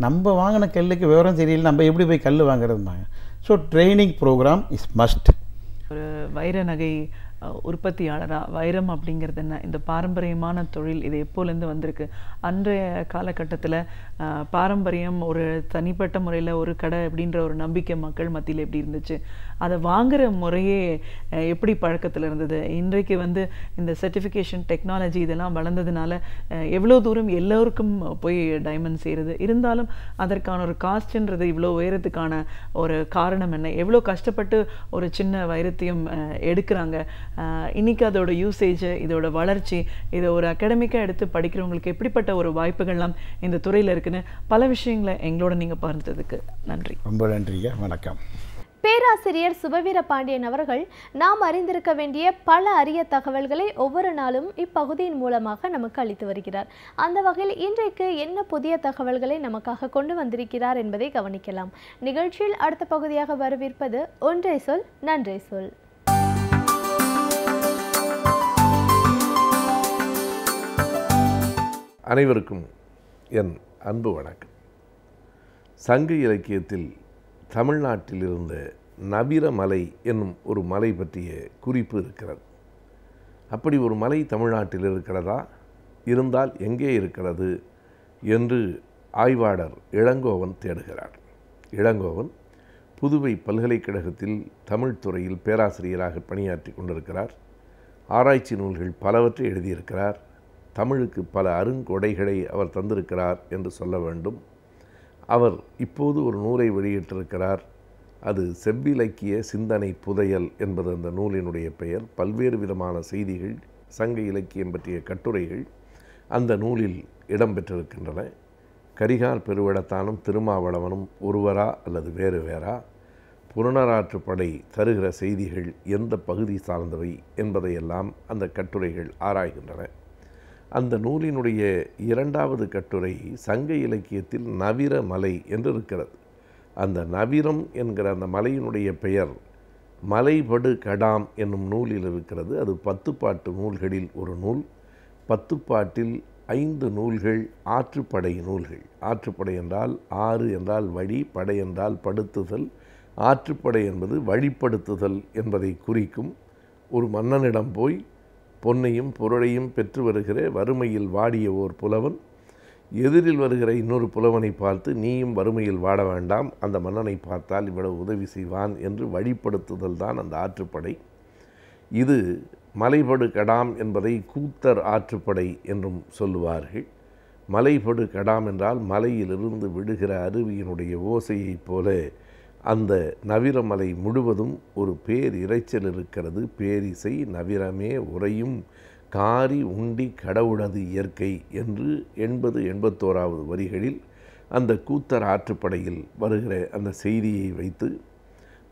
நம்ம வாங்கின கல்லுக்கு விவரம் தெரியல, நம்ம எப்படி போய் கல் வாங்குறதுமாங்க. So training program is must. ஒரு வைர நகை உற்பத்தியாளராக வைரம் அப்படிங்கிறது என்ன, இந்த பாரம்பரியமான தொழில் இது எப்போலேருந்து வந்திருக்கு, அன்றைய காலகட்டத்தில் பாரம்பரியம் ஒரு தனிப்பட்ட முறையில் ஒரு கடை அப்படின்ற ஒரு நம்பிக்கை மக்கள் மத்தியில் எப்படி இருந்துச்சு, அதை வாங்குகிற முறையே எப்படி பழக்கத்தில் இருந்தது, இன்றைக்கு இந்த சர்டிஃபிகேஷன் டெக்னாலஜி இதெல்லாம் வளர்ந்ததுனால எவ்வளோ தூரம் எல்லோருக்கும் போய் டைமண்ட் சேருது, இருந்தாலும் அதற்கான ஒரு காஸ்ட்ன்றது இவ்வளோ உயரத்துக்கான ஒரு காரணம் என்ன, எவ்வளோ கஷ்டப்பட்டு ஒரு சின்ன வைரத்தையும் எடுக்கிறாங்க, இன்னைக்கு அதோட யூசேஜ், இதோட வளர்ச்சி, இதை ஒரு அகாடமிக்காக எடுத்து படிக்கிறவங்களுக்கு எப்படிப்பட்ட ஒரு வாய்ப்புகள்லாம் இந்த துறையில் இருக்குன்னு பல விஷயங்களை எங்களோட நீங்கள் பகிர்ந்ததுக்கு நன்றி. ரொம்ப நன்றிங்க, வணக்கம். பேராசிரியர் சுபவீர பாண்டியன் அவர்கள் நாம் அறிந்திருக்க வேண்டிய பல அரிய தகவல்களை ஒவ்வொரு நாளும் இப்பகுதியின் மூலமாக நமக்கு அளித்து வருகிறார். அந்த வகையில் இன்றைக்கு என்ன புதிய தகவல்களை நமக்காக கொண்டு வந்திருக்கிறார் என்பதை கவனிக்கலாம். நிகழ்ச்சியில் அடுத்த பகுதியாக வரவிருப்பது ஒன்றை சொல் நன்றே சொல். அனைவருக்கும் என் அன்பு வணக்கம். சங்க இலக்கியத்தில் தமிழ்நாட்டில் இருந்த நபிரமலை என்னும் ஒரு மலை பற்றிய குறிப்பு இருக்கிறது. அப்படி ஒரு மலை தமிழ்நாட்டில் இருக்கிறதா, இருந்தால் எங்கே இருக்கிறது என்று ஆய்வாளர் இளங்கோவன் தேடுகிறார். இளங்கோவன் புதுவை பல்கலைக்கழகத்தில் தமிழ் துறையில் பேராசிரியராக பணியாற்றி கொண்டிருக்கிறார். ஆராய்ச்சி நூல்கள் பலவற்றை எழுதியிருக்கிறார். தமிழுக்கு பல அருங்கொடைகளை அவர் தந்திருக்கிறார் என்று சொல்ல வேண்டும். அவர் இப்போது ஒரு நூலை வெளியிட்டிருக்கிறார். அது செவ்விலக்கிய சிந்தனை புதையல் என்பது அந்த நூலினுடைய பெயர். பல்வேறு விதமான செய்திகள், சங்க இலக்கியம் பற்றிய கட்டுரைகள் அந்த நூலில் இடம்பெற்றிருக்கின்றன. கரிகால் பெருவடத்தானும் திருமாவளவனும் ஒருவரா அல்லது வேறு வேறா, புறநராற்றுப்படை தருகிற செய்திகள் எந்த பகுதி சார்ந்தவை என்பதையெல்லாம் அந்த கட்டுரைகள் ஆராய்கின்றன. அந்த நூலினுடைய இரண்டாவது கட்டுரை சங்க இலக்கியத்தில் நவிர மலை என்று இருக்கிறது. அந்த நவிரம் என்கிற அந்த மலையினுடைய பெயர் மலைபடு கடாம் என்னும் நூலில் இருக்கிறது. அது 10 பாட்டு நூல்களில் ஒரு நூல். 10 பாட்டில் 5 நூல்கள் ஆற்றுப்படை நூல்கள். ஆற்றுப்படை என்றால் ஆறு என்றால் வழி, படை என்றால் படுத்துதல். ஆற்றுப்படை என்பது வழிப்படுத்துதல் என்பதை குறிக்கும். ஒரு மன்னனிடம் போய் பொன்னையும் பொருளையும் பெற்று வருகிற வறுமையில் வாடிய ஓர் புலவன் எதிரில் வருகிற இன்னொரு புலவனை பார்த்து, நீயும் வறுமையில் வாட வேண்டாம், அந்த மன்னனை பார்த்தால் இவ்வளவு உதவி செய்வான் என்று வழிப்படுத்துதல் தான் அந்த ஆற்றுப்படை. இது மலைபடு கடாம் என்பதை கூத்தர் ஆற்றுப்படை என்றும் சொல்லுவார்கள். மலைபடு கடாம் என்றால் மலையிலிருந்து விடுகிற அருவியினுடைய ஓசையைப் போல அந்த நவிரமலை முழுவதும் ஒரு பேர் இறைச்சல் இருக்கிறது. பேரிசை நவிரமே உறையும் காரி உண்டி கடவுளது இயற்கை என்று 80-81வது வரிகளில் அந்த கூத்தர் ஆற்றுப்படையில் வருகிற அந்த செய்தியை வைத்து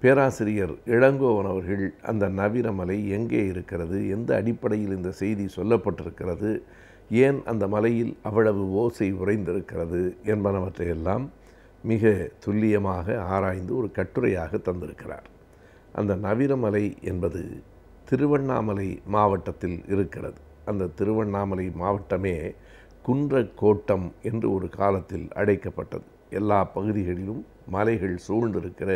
பேராசிரியர் இளங்கோவன் அவர்கள் அந்த நவிரமலை எங்கே இருக்கிறது, எந்த அடிப்படையில் இந்த செய்தி சொல்லப்பட்டிருக்கிறது, ஏன் அந்த மலையில் அவ்வளவு ஓசை உறைந்திருக்கிறது என்பனவற்றையெல்லாம் மிக துல்லியமாக ஆராய்ந்து ஒரு கட்டுரையாக தந்திருக்கிறார். அந்த நவிரமலை என்பது திருவண்ணாமலை மாவட்டத்தில் இருக்கிறது. அந்த திருவண்ணாமலை மாவட்டமே குன்றக்கோட்டம் என்று ஒரு காலத்தில் அழைக்கப்பட்டது. எல்லா பகுதிகளிலும் மலைகள் சூழ்ந்திருக்கிற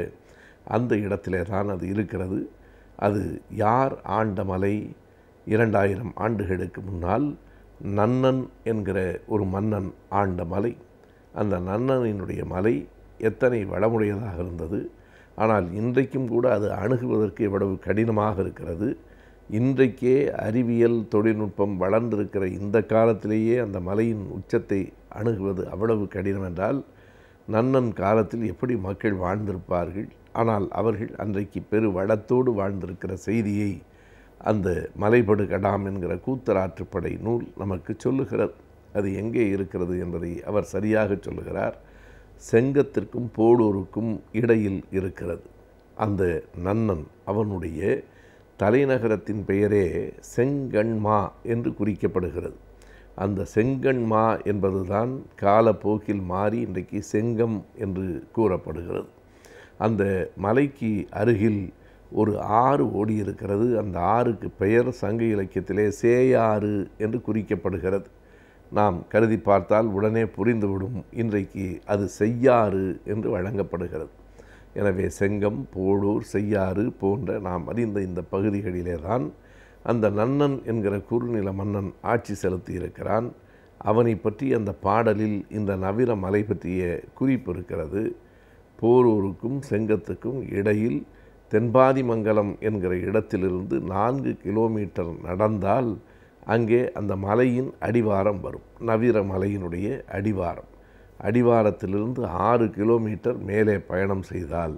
அந்த இடத்திலே தான் அது இருக்கிறது. அது யார் ஆண்ட மலை? 2000 ஆண்டுகளுக்கு முன்னால் நன்னன் என்கிற ஒரு மன்னன் ஆண்ட மலை. அந்த நன்னனினுடைய மலை எத்தனை வளமுடையதாக இருந்தது. ஆனால் இன்றைக்கும் கூட அது அணுகுவதற்கு எவ்வளவு கடினமாக இருக்கிறது. இன்றைக்கே அறிவியல் தொழில்நுட்பம் வளர்ந்திருக்கிற இந்த காலத்திலேயே அந்த மலையின் உச்சத்தை அணுகுவது அவ்வளவு கடினம் என்றால் நன்னன் காலத்தில் எப்படி மக்கள் வாழ்ந்திருப்பார்கள். ஆனால் அவர்கள் அன்றைக்கு பெரு வளத்தோடு வாழ்ந்திருக்கிற செய்தியை அந்த மலைபடு கடாம் என்கிற கூத்தராற்றுப்படை நூல் நமக்கு சொல்லுகிறது. அது எங்கே இருக்கிறது என்பதை அவர் சரியாக சொல்லுகிறார். செங்கத்திற்கும் போடூருக்கும் இடையில் இருக்கிறது. அந்த நன்னன் அவனுடைய தலைநகரத்தின் பெயரே செங்கண்மா என்று குறிக்கப்படுகிறது. அந்த செங்கண்மா என்பதுதான் காலப்போக்கில் மாறி இன்றைக்கு செங்கம் என்று கூறப்படுகிறது. அந்த மலைக்கு அருகில் ஒரு ஆறு ஓடி இருக்கிறது. அந்த ஆறுக்கு பெயர் சங்க இலக்கியத்திலே சேயாறு என்று குறிக்கப்படுகிறது. நாம் கருதி பார்த்தால் உடனே புரிந்துவிடும். இன்றைக்கு அது செய்யாறு என்று வழங்கப்படுகிறது. எனவே செங்கம், போடூர், செய்யாறு போன்ற நாம் அறிந்த இந்த பகுதிகளிலே தான் அந்த நன்னன் என்கிற குறுநில மன்னன் ஆட்சி செலுத்தி இருக்கிறான். அவனை பற்றி அந்த பாடலில் இந்த நவிர மலை பற்றிய குறிப்பு இருக்கிறது. போரூருக்கும் செங்கத்துக்கும் இடையில் தென்பாதிமங்கலம் என்கிற இடத்திலிருந்து 4 கிலோமீட்டர் நடந்தால் அங்கே அந்த மலையின் அடிவாரம் வரும். நவிர மலையினுடைய அடிவாரம். அடிவாரத்திலிருந்து 6 கிலோமீட்டர் மேலே பயணம் செய்தால்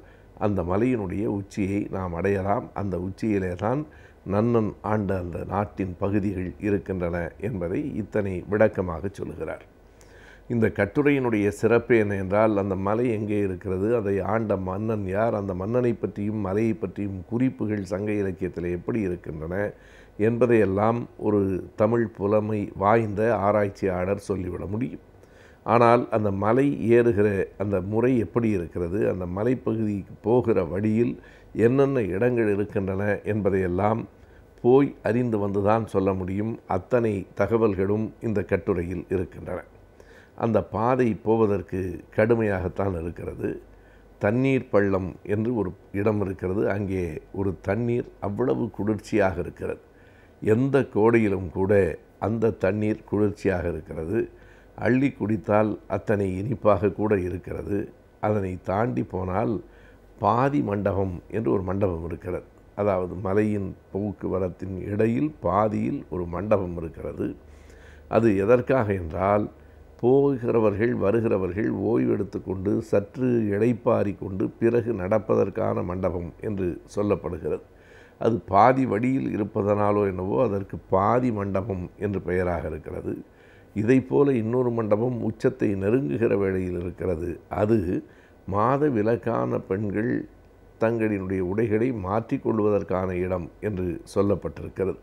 அந்த மலையினுடைய உச்சியை நாம் அடையலாம். அந்த உச்சியிலே தான் நன்னன் ஆண்ட அந்த நாட்டின் பகுதிகள் இருக்கின்றன என்பதை இத்தனை விளக்கமாக சொல்கிறார். இந்த கட்டுரையினுடைய சிறப்பு என்ன என்றால், அந்த மலை எங்கே இருக்கிறது, அதை ஆண்ட மன்னன் யார், அந்த மன்னனை பற்றியும் மலையை பற்றியும் குறிப்புகள் சங்க இலக்கியத்தில் எப்படி இருக்கின்றன என்பதையெல்லாம் ஒரு தமிழ் புலமை வாய்ந்த ஆராய்ச்சியாளர் சொல்லிவிட முடியும். ஆனால் அந்த மலை ஏறுகிற அந்த முறை எப்படி இருக்கிறது, அந்த மலைப்பகுதிக்கு போகிற வழியில் என்னென்ன இடங்கள் இருக்கின்றன என்பதையெல்லாம் போய் அறிந்து வந்துதான் சொல்ல முடியும். அத்தனை தகவல்களும் இந்த கட்டுரையில் இருக்கின்றன. அந்த பாதை போவதற்கு கடுமையாகத்தான் இருக்கிறது. தண்ணீர் பள்ளம் என்று ஒரு இடம் இருக்கிறது. அங்கே ஒரு தண்ணீர் அவ்வளவு குளிர்ச்சியாக இருக்கிறது. எந்த கோடையிலும் கூட அந்த தண்ணீர் குளிர்ச்சியாக இருக்கிறது. அள்ளி குடித்தால் அத்தனை இனிப்பாக கூட இருக்கிறது. அதனை தாண்டி போனால் பாதி மண்டபம் என்று ஒரு மண்டபம் இருக்கிறது. அதாவது மலையின் போக்குவரத்தின் இடையில் பாதியில் ஒரு மண்டபம் இருக்கிறது. அது எதற்காக என்றால், போகிறவர்கள் வருகிறவர்கள் ஓய்வெடுத்து கொண்டு சற்று இளைப்பாரி கொண்டு பிறகு நடப்பதற்கான மண்டபம் என்று சொல்லப்படுகிறது. அது பாதி வழியில் இருப்பதனாலோ என்னவோ அதற்கு பாதி மண்டபம் என்று பெயராக இருக்கிறது. இதைப்போல இன்னொரு மண்டபம் உச்சத்தை நெருங்குகிற வேளையில் இருக்கிறது. அது மாத விலக்கான பெண்கள் தங்களினுடைய உடைகளை மாற்றிக்கொள்வதற்கான இடம் என்று சொல்லப்பட்டிருக்கிறது.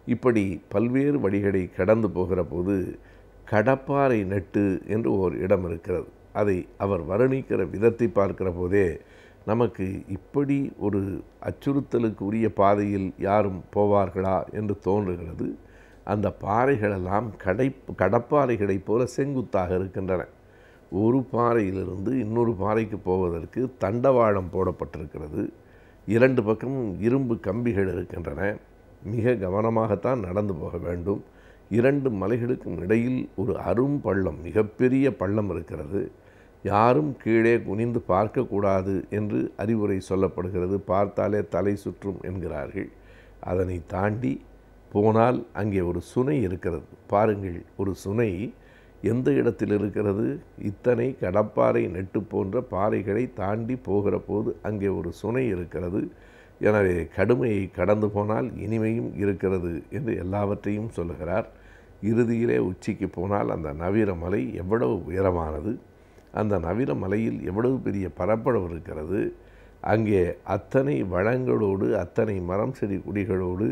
இப்படி பல்வேறு வழிகளை கடந்து போகிற போது கடப்பாறை நெட்டு என்று ஒரு இடம் இருக்கிறது. அதை அவர் வர்ணிக்கிற விதத்தை பார்க்கிற போதே நமக்கு இப்படி ஒரு அச்சுறுத்தலுக்கு உரிய பாதையில் யாரும் போவார்களா என்று தோன்றுகிறது. அந்த பாறைகளெல்லாம் கடப்பாறைகளைப் போல செங்குத்தாக இருக்கின்றன. ஒரு பாறையிலிருந்து இன்னொரு பாறைக்கு போவதற்கு தண்டவாளம் போடப்பட்டிருக்கிறது. 2 பக்கமும் இரும்பு கம்பிகள் இருக்கின்றன. மிக கவனமாகத்தான் நடந்து போக வேண்டும். 2 மலைகளுக்கும் இடையில் ஒரு அரும் பள்ளம், மிகப்பெரிய பள்ளம் இருக்கிறது. யாரும் கீழே குனிந்து பார்க்கக்கூடாது என்று அறிவுரை சொல்லப்படுகிறது. பார்த்தாலே தலை சுற்றும் என்கிறார்கள். அதனை தாண்டி போனால் அங்கே ஒரு சுனை இருக்கிறது. பாருங்கள், ஒரு சுனை எந்த இடத்தில் இருக்கிறது? இத்தனை கடப்பாறை நெட்டு போன்ற பாறைகளை தாண்டி போகிற போது அங்கே ஒரு சுனை இருக்கிறது. எனவே கடுமையை கடந்து போனால் இனிமையும் இருக்கிறது என்று எல்லாவற்றையும் சொல்லுகிறார். இறுதியிலே உச்சிக்கு போனால் அந்த நவிர மலை எவ்வளவு உயரமானது, அந்த நவிர மலையில் எவ்வளவு பெரிய பரப்பளவு இருக்கிறது. அங்கே அத்தனை வளங்களோடு அத்தனை மரம் செடி குடிகளோடு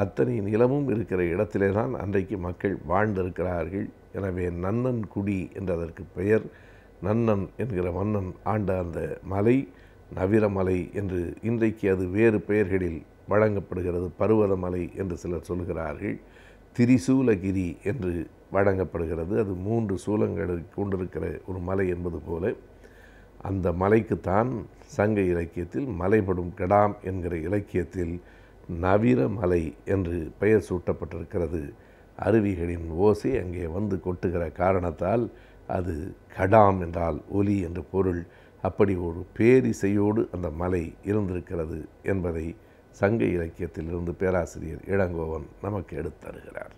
அத்தனை நிலமும் இருக்கிற இடத்திலே தான் அன்றைக்கு மக்கள் வாழ்ந்திருக்கிறார்கள். எனவே நன்னன் குடி என்றதற்கு பெயர். நன்னன் என்கிற மன்னன் ஆண்ட அந்த மலை நவிரமலை என்று இன்றைக்கு அது வேறு பெயர்களில் வழங்கப்படுகிறது. பருவதமலை என்று சிலர் சொல்கிறார்கள். திரிசூலகிரி என்று வழங்கப்படுகிறது. அது 3 சூலங்களை கொண்டிருக்கிற ஒரு மலை என்பது போல அந்த மலைக்குத்தான் சங்க இலக்கியத்தில் மலைபடும் கடாம் என்கிற இலக்கியத்தில் நவிர மலை என்று பெயர் சூட்டப்பட்டிருக்கிறது. அருவிகளின் ஓசை அங்கே வந்து கொட்டுகிற காரணத்தால் அது கடாம் என்றால் ஒலி என்று பொருள். அப்படி ஒரு பேரிசையோடு அந்த மலை இருந்திருக்கிறது என்பதை சங்க இலக்கியத்திலிருந்து பேராசிரியர் இளங்கோவன் நமக்கு எடுத்தருகிறார்.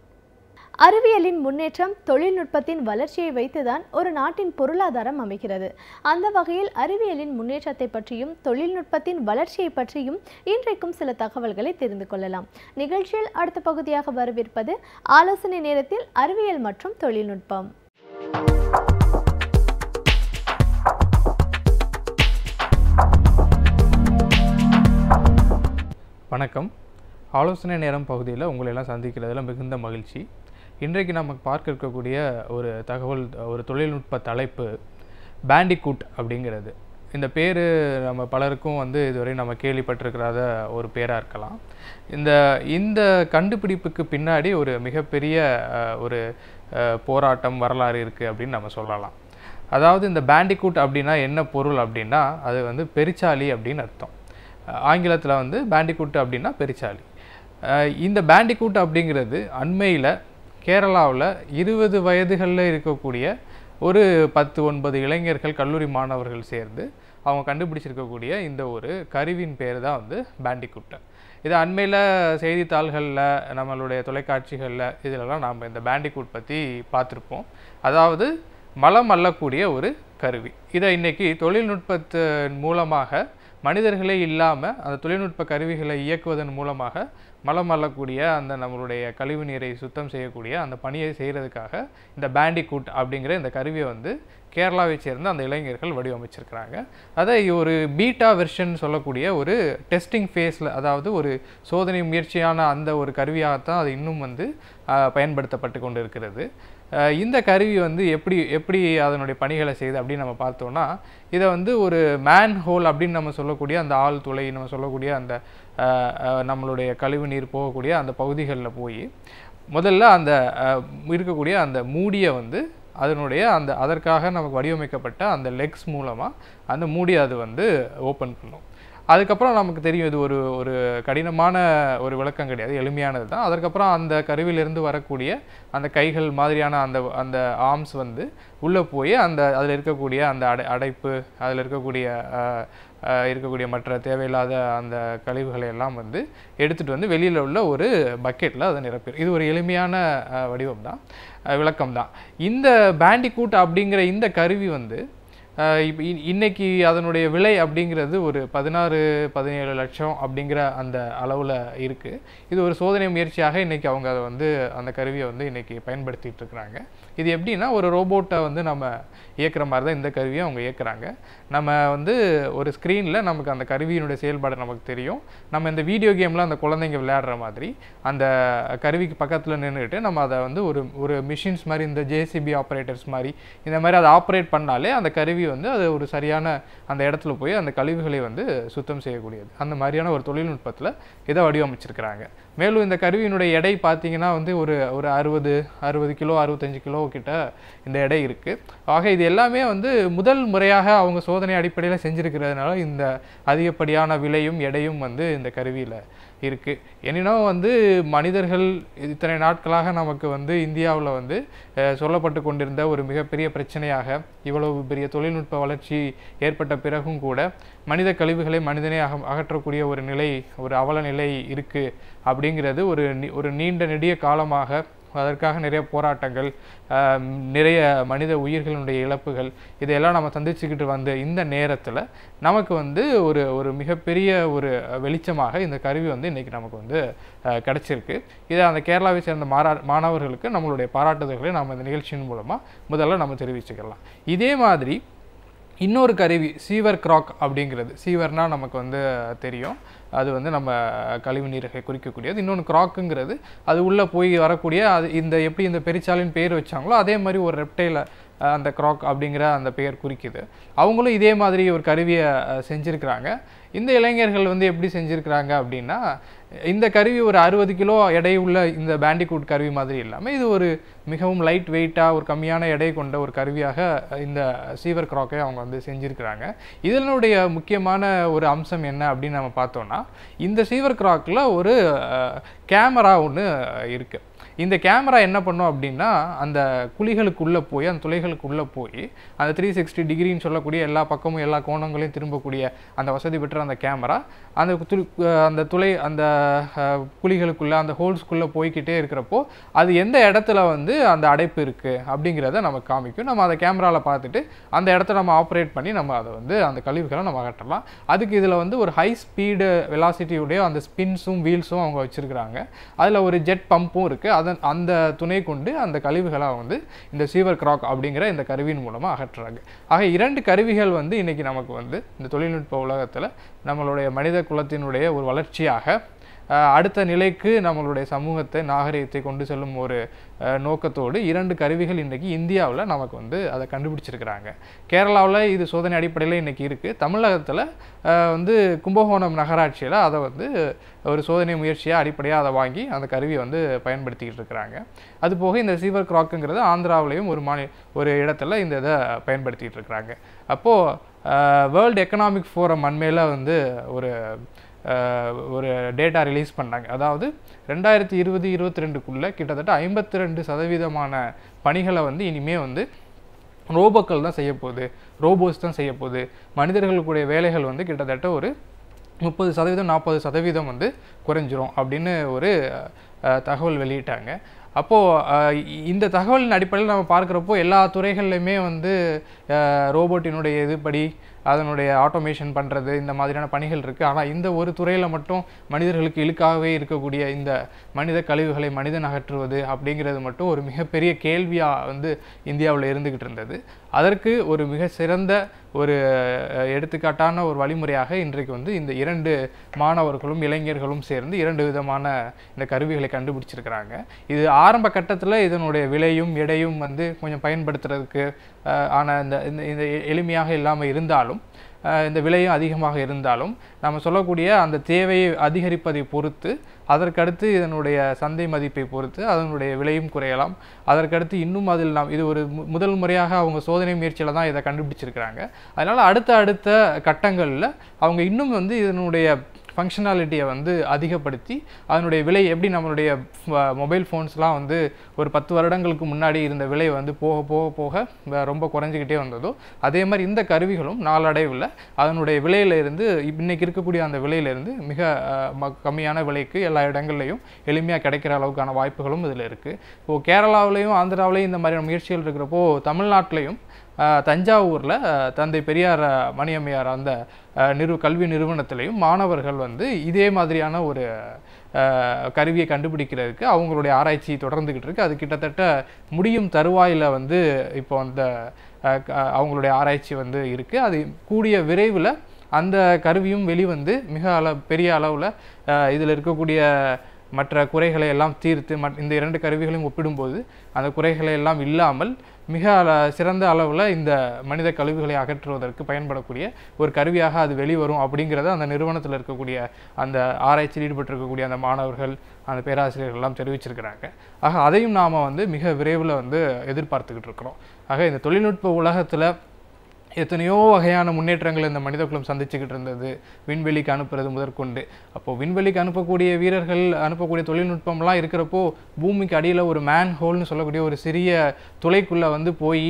அறிவியலின் முன்னேற்றம் தொழில்நுட்பத்தின் வளர்ச்சியை வைத்துதான் ஒரு நாட்டின் பொருளாதாரம் அமைகிறது. அந்த வகையில் அறிவியலின் முன்னேற்றத்தை பற்றியும் தொழில்நுட்பத்தின் வளர்ச்சியை பற்றியும் இன்றைக்கும் சில தகவல்களை தெரிந்து கொள்ளலாம். நிகழ்ச்சியில் அடுத்த பகுதியாக வரவிருப்பது ஆலோசனை நேரத்தில் அறிவியல் மற்றும் தொழில்நுட்பம். வணக்கம். ஆலோசனை நேரம் பகுதியில் உங்களை எல்லாம் சந்திக்கிறதுல மிகுந்த மகிழ்ச்சி. இன்றைக்கு நம்ம பார்க்க இருக்கக்கூடிய ஒரு தகவல், ஒரு தொழில்நுட்ப தலைப்பு பேண்டிகூட் அப்படிங்கிறது. இந்த பேர் நம்ம பலருக்கும் இதுவரை நம்ம கேள்விப்பட்டிருக்கிறாத ஒரு பேராக இருக்கலாம். இந்த கண்டுபிடிப்புக்கு பின்னாடி ஒரு மிகப்பெரிய ஒரு போராட்டம் வரலாறு இருக்குது அப்படின்னு நம்ம சொல்லலாம். அதாவது இந்த பேண்டிகூட் அப்படின்னா என்ன பொருள் அப்படின்னா, அது பெரிச்சாலி அப்படின்னு அர்த்தம். ஆங்கிலத்தில் பேண்டிகூட் அப்படின்னா பெரிச்சாலி. இந்த பேண்டிகூட் அப்படிங்கிறது அண்மையில் கேரளாவில் 20 வயதுகளில் இருக்கக்கூடிய ஒரு 10-9 இளைஞர்கள் கல்லூரி மாணவர்கள் சேர்ந்து அவங்க கண்டுபிடிச்சிருக்கக்கூடிய இந்த ஒரு கருவியின் பேர் தான் வந்து பேண்டிகூட். இது அண்மையில் செய்தித்தாள்களில் நம்மளுடைய தொலைக்காட்சிகளில் இதிலெல்லாம் நாம் இந்த பேண்டிகூட் பற்றி பார்த்துருப்போம். அதாவது மலம் அள்ளக்கூடிய ஒரு கருவி. இதை இன்றைக்கி தொழில்நுட்பத்தின் மூலமாக மனிதர்களே இல்லாமல் அந்த தொழில்நுட்ப கருவிகளை இயக்குவதன் மூலமாக மலம் அள்ளக்கூடிய அந்த நம்மளுடைய கழிவு நீரை சுத்தம் செய்யக்கூடிய அந்த பணியை செய்கிறதுக்காக இந்த பேண்டிகூட் அப்படிங்கிற இந்த கருவியை வந்து கேரளாவை சேர்ந்த அந்த இளைஞர்கள் வடிவமைச்சிருக்கிறாங்க. அதை ஒரு பீட்டா வெர்ஷன் சொல்லக்கூடிய ஒரு டெஸ்டிங் ஃபேஸில், அதாவது ஒரு சோதனை முயற்சியான அந்த ஒரு கருவியாகத்தான் அது இன்னும் வந்து பயன்படுத்தப்பட்டு கொண்டு இருக்கிறது. இந்த கருவி வந்து எப்படி அதனுடைய பணிகளை செய்யுது அப்படின்னு நம்ம பார்த்தோம்னா, இதை வந்து ஒரு மேன் ஹோல் அப்படின்னு நம்ம சொல்லக்கூடிய அந்த ஆள் துளை நம்ம சொல்லக்கூடிய அந்த நம்மளுடைய கழிவு நீர் போகக்கூடிய அந்த பகுதிகளில் போய் முதல்ல அந்த இருக்கக்கூடிய அந்த மூடியை வந்து அதற்காக நமக்கு வடிவமைக்கப்பட்ட அந்த லெக்ஸ் மூலமாக அந்த மூடியை அது வந்து ஓப்பன் பண்ணும். அதுக்கப்புறம் நமக்கு தெரியும் இது ஒரு கடினமான ஒரு விளக்கம் கிடையாது, எளிமையானது தான். அதற்கப்புறம் அந்த கருவிலிருந்து வரக்கூடிய அந்த கைகள் மாதிரியான அந்த ஆர்ம்ஸ் வந்து உள்ளே போய் அதில் இருக்கக்கூடிய அந்த அடைப்பு, அதில் இருக்கக்கூடிய மற்ற தேவையில்லாத அந்த கழிவுகளை எல்லாம் வந்து எடுத்துகிட்டு வந்து வெளியில் உள்ள ஒரு பக்கெட்டில் அதை நிரப்பிடும். இது ஒரு எளிமையான வடிவம் தான், விளக்கம் தான். இந்த பேண்டிகூட் அப்படிங்கிற இந்த கருவி வந்து இப்போ இன்றைக்கி அதனுடைய விலை அப்படிங்கிறது ஒரு 16-17 லட்சம் அப்படிங்கிற அந்த அளவில் இருக்குது. இது ஒரு சோதனை முயற்சியாக இன்றைக்கி அவங்க அதை வந்து அந்த கருவியை வந்து இன்றைக்கி பயன்படுத்திகிட்டு இருக்கிறாங்க. இது எப்படின்னா, ஒரு ரோபோட்டை வந்து நம்ம இயக்குற மாதிரி தான் இந்த கருவியை அவங்க இயக்குறாங்க. நம்ம வந்து ஒரு ஸ்க்ரீனில் நமக்கு அந்த கருவியினுடைய செயல்பாடு நமக்கு தெரியும். நம்ம இந்த வீடியோ கேமில் அந்த குழந்தைங்க விளையாடுற மாதிரி அந்த கருவிக்கு பக்கத்தில் நின்றுட்டு நம்ம அதை வந்து ஒரு மிஷின்ஸ் மாதிரி, இந்த ஜேசிபி ஆப்ரேட்டர்ஸ் மாதிரி இந்த மாதிரி அதை ஆப்ரேட் பண்ணாலே அந்த கருவி வந்து அது ஒரு சரியான அந்த இடத்துல போய் அந்த கழிவுகளை வந்து சுத்தம் செய்யக்கூடியது. அந்த மாதிரியான ஒரு தொழில்நுட்பத்தில் இதை வடிவமைச்சிருக்கிறாங்க. மேலும் இந்த கருவியினுடைய எடை பார்த்தீங்கன்னா வந்து ஒரு 60 கிலோ 65 கிலோ கிட்ட இந்த எடை இருக்குது. ஆக இது எல்லாமே வந்து முதல் முறையாக அவங்க சோதனை அடிப்படையில் செஞ்சுருக்கிறதுனால இந்த அதிகப்படியான விலையும் எடையும் வந்து இந்த கருவியில் இருக்குது. எனினும் வந்து மனிதர்கள் இத்தனை நாட்களாக நமக்கு வந்து இந்தியாவில் வந்து சொல்லப்பட்டு கொண்டிருந்த ஒரு மிகப்பெரிய பிரச்சனையாக, இவ்வளவு பெரிய தொழில்நுட்ப வளர்ச்சி ஏற்பட்ட பிறகும் கூட மனித கழிவுகளை மனிதனே அகற்றக்கூடிய ஒரு நிலை, ஒரு அவல நிலை இருக்குது அப்படிங்கிறது ஒரு நீண்ட நெடிய காலமாக அதற்காக நிறைய போராட்டங்கள், நிறைய மனித உயிர்களுடைய இழப்புகள் இதையெல்லாம் நம்ம சந்திச்சுக்கிட்டு வந்த இந்த நேரத்தில் நமக்கு வந்து ஒரு மிகப்பெரிய ஒரு வெளிச்சமாக இந்த கருவி வந்து இன்றைக்கி நமக்கு வந்து கிடச்சிருக்கு. இதை அந்த கேரளாவை சேர்ந்த மாணவர்களுக்கு நம்மளுடைய பாராட்டுதல்களை நம்ம இந்த நிகழ்ச்சியின் மூலமாக முதல்ல நம்ம தெரிவிச்சுக்கலாம். இதே மாதிரி இன்னொரு கருவி சீவர் கிராக் அப்படிங்கிறது, சீவர்னால் நமக்கு வந்து தெரியும், அது வந்து நம்ம கழிவு நீரை குறிக்கக்கூடியது. இன்னொன்று கிராக்குங்கிறது அது உள்ளே போய் வரக்கூடிய எப்படி இந்த பெரிச்சாலின் பேர் வச்சாங்களோ அதே மாதிரி ஒரு ரெப்டைல அந்த கிராக் அப்படிங்கிற அந்த பெயர் குறிக்குது. அவங்களும் இதே மாதிரி ஒரு கருவியை செஞ்சுருக்கிறாங்க. இந்த இளைஞர்கள் வந்து எப்படி செஞ்சுருக்கிறாங்க அப்படின்னா, இந்த கருவி ஒரு 60 கிலோ எடை உள்ள இந்த பேண்டிகூட் கருவி மாதிரி இல்லாமல் இது ஒரு மிகவும் லைட் வெயிட்டாக ஒரு கம்மியான எடை கொண்ட ஒரு கருவியாக இந்த சீவர் கிராக்கை அவங்க வந்து செஞ்சுருக்கிறாங்க. இதனுடைய முக்கியமான ஒரு அம்சம் என்ன அப்படின்னு நம்ம பார்த்தோன்னா, இந்த சீவர் கிராக்கில் ஒரு கேமரா ஒன்று இருக்குது. இந்த கேமரா என்ன பண்ணும் அப்படின்னா, அந்த குழிகளுக்குள்ளே போய் அந்த துளைகளுக்குள்ளே போய் அந்த 360 டிகிரின்னு சொல்லக்கூடிய எல்லா பக்கமும் எல்லா கோணங்களையும் திரும்பக்கூடிய அந்த வசதி பெற்ற அந்த கேமரா அந்த துளை அந்த குழிகளுக்குள்ளே அந்த ஹோல்ஸ்குள்ளே போய்கிட்டே இருக்கிறப்போ அது எந்த இடத்துல வந்து அந்த அடைப்பு இருக்குது அப்படிங்கிறத நமக்கு காமிக்கும். நம்ம அதை கேமராவில் பார்த்துட்டு அந்த இடத்த நம்ம ஆப்ரேட் பண்ணி நம்ம அதை வந்து அந்த கழிவுகளை நம்ம அகற்றலாம். அதுக்கு இதில் வந்து ஒரு ஹை ஸ்பீடு வெலாசிட்டியுடைய அந்த ஸ்பின்ஸும் வீல்ஸும் அவங்க வச்சுருக்கிறாங்க. அதில் ஒரு ஜெட் பம்பும் இருக்குது. அந்த துணை கொண்டு அந்த கழிவுகளை வந்து இந்த சீவர் கிராக் அப்படிங்கிற இந்த கருவியின் மூலமாக அகற்றுறாங்க. ஆக 2 கருவிகள் வந்து இன்றைக்கி நமக்கு வந்து இந்த தொழில்நுட்ப உலகத்தில் நம்மளுடைய மனித குலத்தினுடைய ஒரு வளர்ச்சியாக அடுத்த நிலைக்கு நம்மளுடைய சமூகத்தை நாகரிகத்தை கொண்டு செல்லும் ஒரு நோக்கத்தோடு 2 கருவிகள் இன்றைக்கி இந்தியாவில் நமக்கு வந்து அதை கண்டுபிடிச்சிருக்கிறாங்க. கேரளாவில் இது சோதனை அடிப்படையில் இன்றைக்கி இருக்குது. தமிழகத்தில் வந்து கும்பகோணம் நகராட்சியில் அதை வந்து ஒரு சோதனை முயற்சியாக அடிப்படையாக அதை வாங்கி அந்த கருவியை வந்து பயன்படுத்திக்கிட்டு இருக்கிறாங்க. அதுபோக இந்த சீவர் கிராக்குங்கிறது ஆந்திராவிலையும் ஒரு இடத்துல இந்த இதை பயன்படுத்திகிட்டு இருக்கிறாங்க. அப்போது வேர்ல்டு எக்கனாமிக் ஃபோரம் அண்மையில் வந்து ஒரு ஒரு டேட்டா ரிலீஸ் பண்ணாங்க. அதாவது 2020-22க்குள்ளே கிட்டத்தட்ட 52% பணிகளை வந்து இனிமேல் வந்து ரோபோக்கள் தான் செய்ய போகுது, ரோபோஸ் தான் செய்ய போகுது. மனிதர்களுக்குடைய வேலைகள் வந்து கிட்டத்தட்ட ஒரு 30% 40% வந்து குறைஞ்சிரும் அப்படின்னு ஒரு தகவல் வெளியிட்டாங்க. அப்போது இந்த தகவலின் அடிப்படையில் நம்ம பார்க்குறப்போ எல்லா துறைகள்லையுமே வந்து ரோபோட்டினுடைய இதுபடி அதனுடைய ஆட்டோமேஷன் பண்ணுறது இந்த மாதிரியான பணிகள் இருக்குது. ஆனால் இந்த ஒரு துறையில் மட்டும் மனிதர்களுக்கு இழுக்காகவே இருக்கக்கூடிய இந்த மனித கழிவுகளை மனிதன் அகற்றுவது அப்படிங்கிறது மட்டும் ஒரு மிகப்பெரிய கேள்வியாக வந்து இந்தியாவில் இருந்துக்கிட்டு இருந்தது. அதற்கு ஒரு மிக சிறந்த ஒரு எடுத்துக்காட்டான ஒரு வழிமுறையாக இன்றைக்கு வந்து இந்த 2 மாணவர்களும் இளைஞர்களும் சேர்ந்து 2 விதமான இந்த கருவிகளை கண்டுபிடிச்சிருக்கிறாங்க. இது ஆரம்ப கட்டத்தில் இதனுடைய விலையும் எடையும் வந்து கொஞ்சம் பயன்படுத்துறதுக்கு ஆனால் இந்த எளிமையாக இல்லாமல் இருந்தாலும், இந்த விலையும் அதிகமாக இருந்தாலும், நம்ம சொல்லக்கூடிய அந்த தேவையை அதிகரிப்பதை பொறுத்து, அதற்கடுத்து இதனுடைய சந்தை மதிப்பை பொறுத்து அதனுடைய விலையும் குறையலாம். அதற்கடுத்து இன்னும் அதில் இது ஒரு முதல் முறையாக அவங்க சோதனை முயற்சியில் தான் இதை கண்டுபிடிச்சிருக்கிறாங்க. அதனால் அடுத்த கட்டங்களில் அவங்க இன்னும் வந்து இதனுடைய ஃபங்க்ஷனாலிட்டியை வந்து அதிகப்படுத்தி அதனுடைய விலை எப்படி நம்மளுடைய மொபைல் ஃபோன்ஸ்லாம் வந்து ஒரு 10 வருடங்களுக்கு முன்னாடி இருந்த விலை வந்து போக ரொம்ப குறைஞ்சிக்கிட்டே வந்ததோ, அதே மாதிரி இந்த கருவிகளும் நாளடைவில் அதனுடைய விலையிலிருந்து இன்றைக்கி இருக்கக்கூடிய அந்த விலையிலேருந்து மிக கம்மியான விலைக்கு எல்லா இடங்கள்லையும் எளிமையாக கிடைக்கிற அளவுக்கான வாய்ப்புகளும் இதில் இருக்குது. இப்போது கேரளாவிலையும் ஆந்திராவிலையும் இந்த மாதிரியான முயற்சிகள் இருக்கிறப்போ, தமிழ்நாட்டிலையும் தஞ்சாவூரில் தந்தை பெரியார் மணியம்மையார் அந்த கல்வி நிறுவனத்திலையும் மாணவர்கள் வந்து இதே மாதிரியான ஒரு கருவியை கண்டுபிடிக்கிறதுக்கு அவங்களுடைய ஆராய்ச்சி தொடர்ந்துக்கிட்டு இருக்குது. அது கிட்டத்தட்ட முடியும் தருவாயில் வந்து இப்போ அந்த அவங்களுடைய ஆராய்ச்சி வந்து இருக்குது. அது கூடிய விரைவில் அந்த கருவியும் வெளிவந்து மிக பெரிய அளவில் இதில் இருக்கக்கூடிய மற்ற குறைகளை எல்லாம் தீர்த்து இந்த 2 கருவிகளையும் ஒப்பிடும்போது அந்த குறைகளை எல்லாம் இல்லாமல் மிக சிறந்த அளவில் இந்த மனித கழிவுகளை அகற்றுவதற்கு பயன்படக்கூடிய ஒரு கருவியாக அது வெளிவரும் அப்படிங்கிறத அந்த நிறுவனத்தில் இருக்கக்கூடிய அந்த ஆராய்ச்சியில் ஈடுபட்டிருக்கக்கூடிய அந்த மாணவர்கள், அந்த பேராசிரியர்கள் எல்லாம் தெரிவிச்சிருக்கிறாங்க. ஆக அதையும் நாம் வந்து மிக விரைவில் வந்து எதிர்பார்த்துக்கிட்டு இருக்கிறோம். ஆக இந்த தொழில்நுட்ப உலகத்தில் எத்தனையோ வகையான முன்னேற்றங்கள் இந்த மனிதகுலம் சந்திச்சுக்கிட்டு இருந்தது. விண்வெளிக்கு அனுப்புறது முதற்கொண்டு, அப்போது விண்வெளிக்கு அனுப்பக்கூடிய வீரர்கள் அனுப்பக்கூடிய தொழில்நுட்பம்லாம் இருக்கிறப்போ பூமிக்கு அடியில் ஒரு மேன் ஹோல்னு சொல்லக்கூடிய ஒரு சிறிய துளைக்குள்ளே வந்து போய்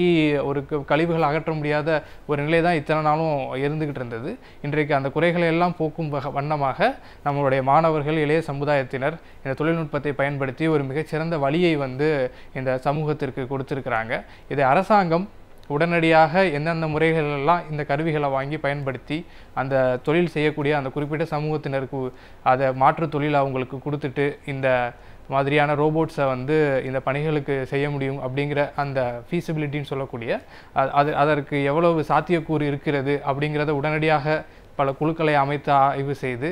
ஒரு கழிவுகள் அகற்ற முடியாத ஒரு நிலை தான் இத்தனை நாளும் இருந்துக்கிட்டு இருந்தது. இன்றைக்கு அந்த குறைகளை எல்லாம் போக்கும் வண்ணமாக நம்மளுடைய மாணவர்கள், இளைய சமுதாயத்தினர் இந்த தொழில்நுட்பத்தை பயன்படுத்தி ஒரு மிகச்சிறந்த வழியை வந்து இந்த சமூகத்திற்கு கொடுத்துருக்குறாங்க. இதை அரசாங்கம் உடனடியாக எந்தெந்த முறைகளெல்லாம் இந்த கருவிகளை வாங்கி பயன்படுத்தி அந்த தொழில் செய்யக்கூடிய அந்த குறிப்பிட்ட சமூகத்தினருக்கு அதை மாற்று தொழில் அவங்களுக்கு கொடுத்துட்டு இந்த மாதிரியான ரோபோட்ஸை வந்து இந்த பணிகளுக்கு செய்ய முடியும் அப்படிங்கிற அந்த ஃபீஸிபிலிட்டின்னு சொல்லக்கூடிய அதற்கு எவ்வளவு சாத்தியக்கூறு இருக்கிறது அப்படிங்கிறத உடனடியாக பல குழுக்களை அமைத்து ஆய்வு செய்து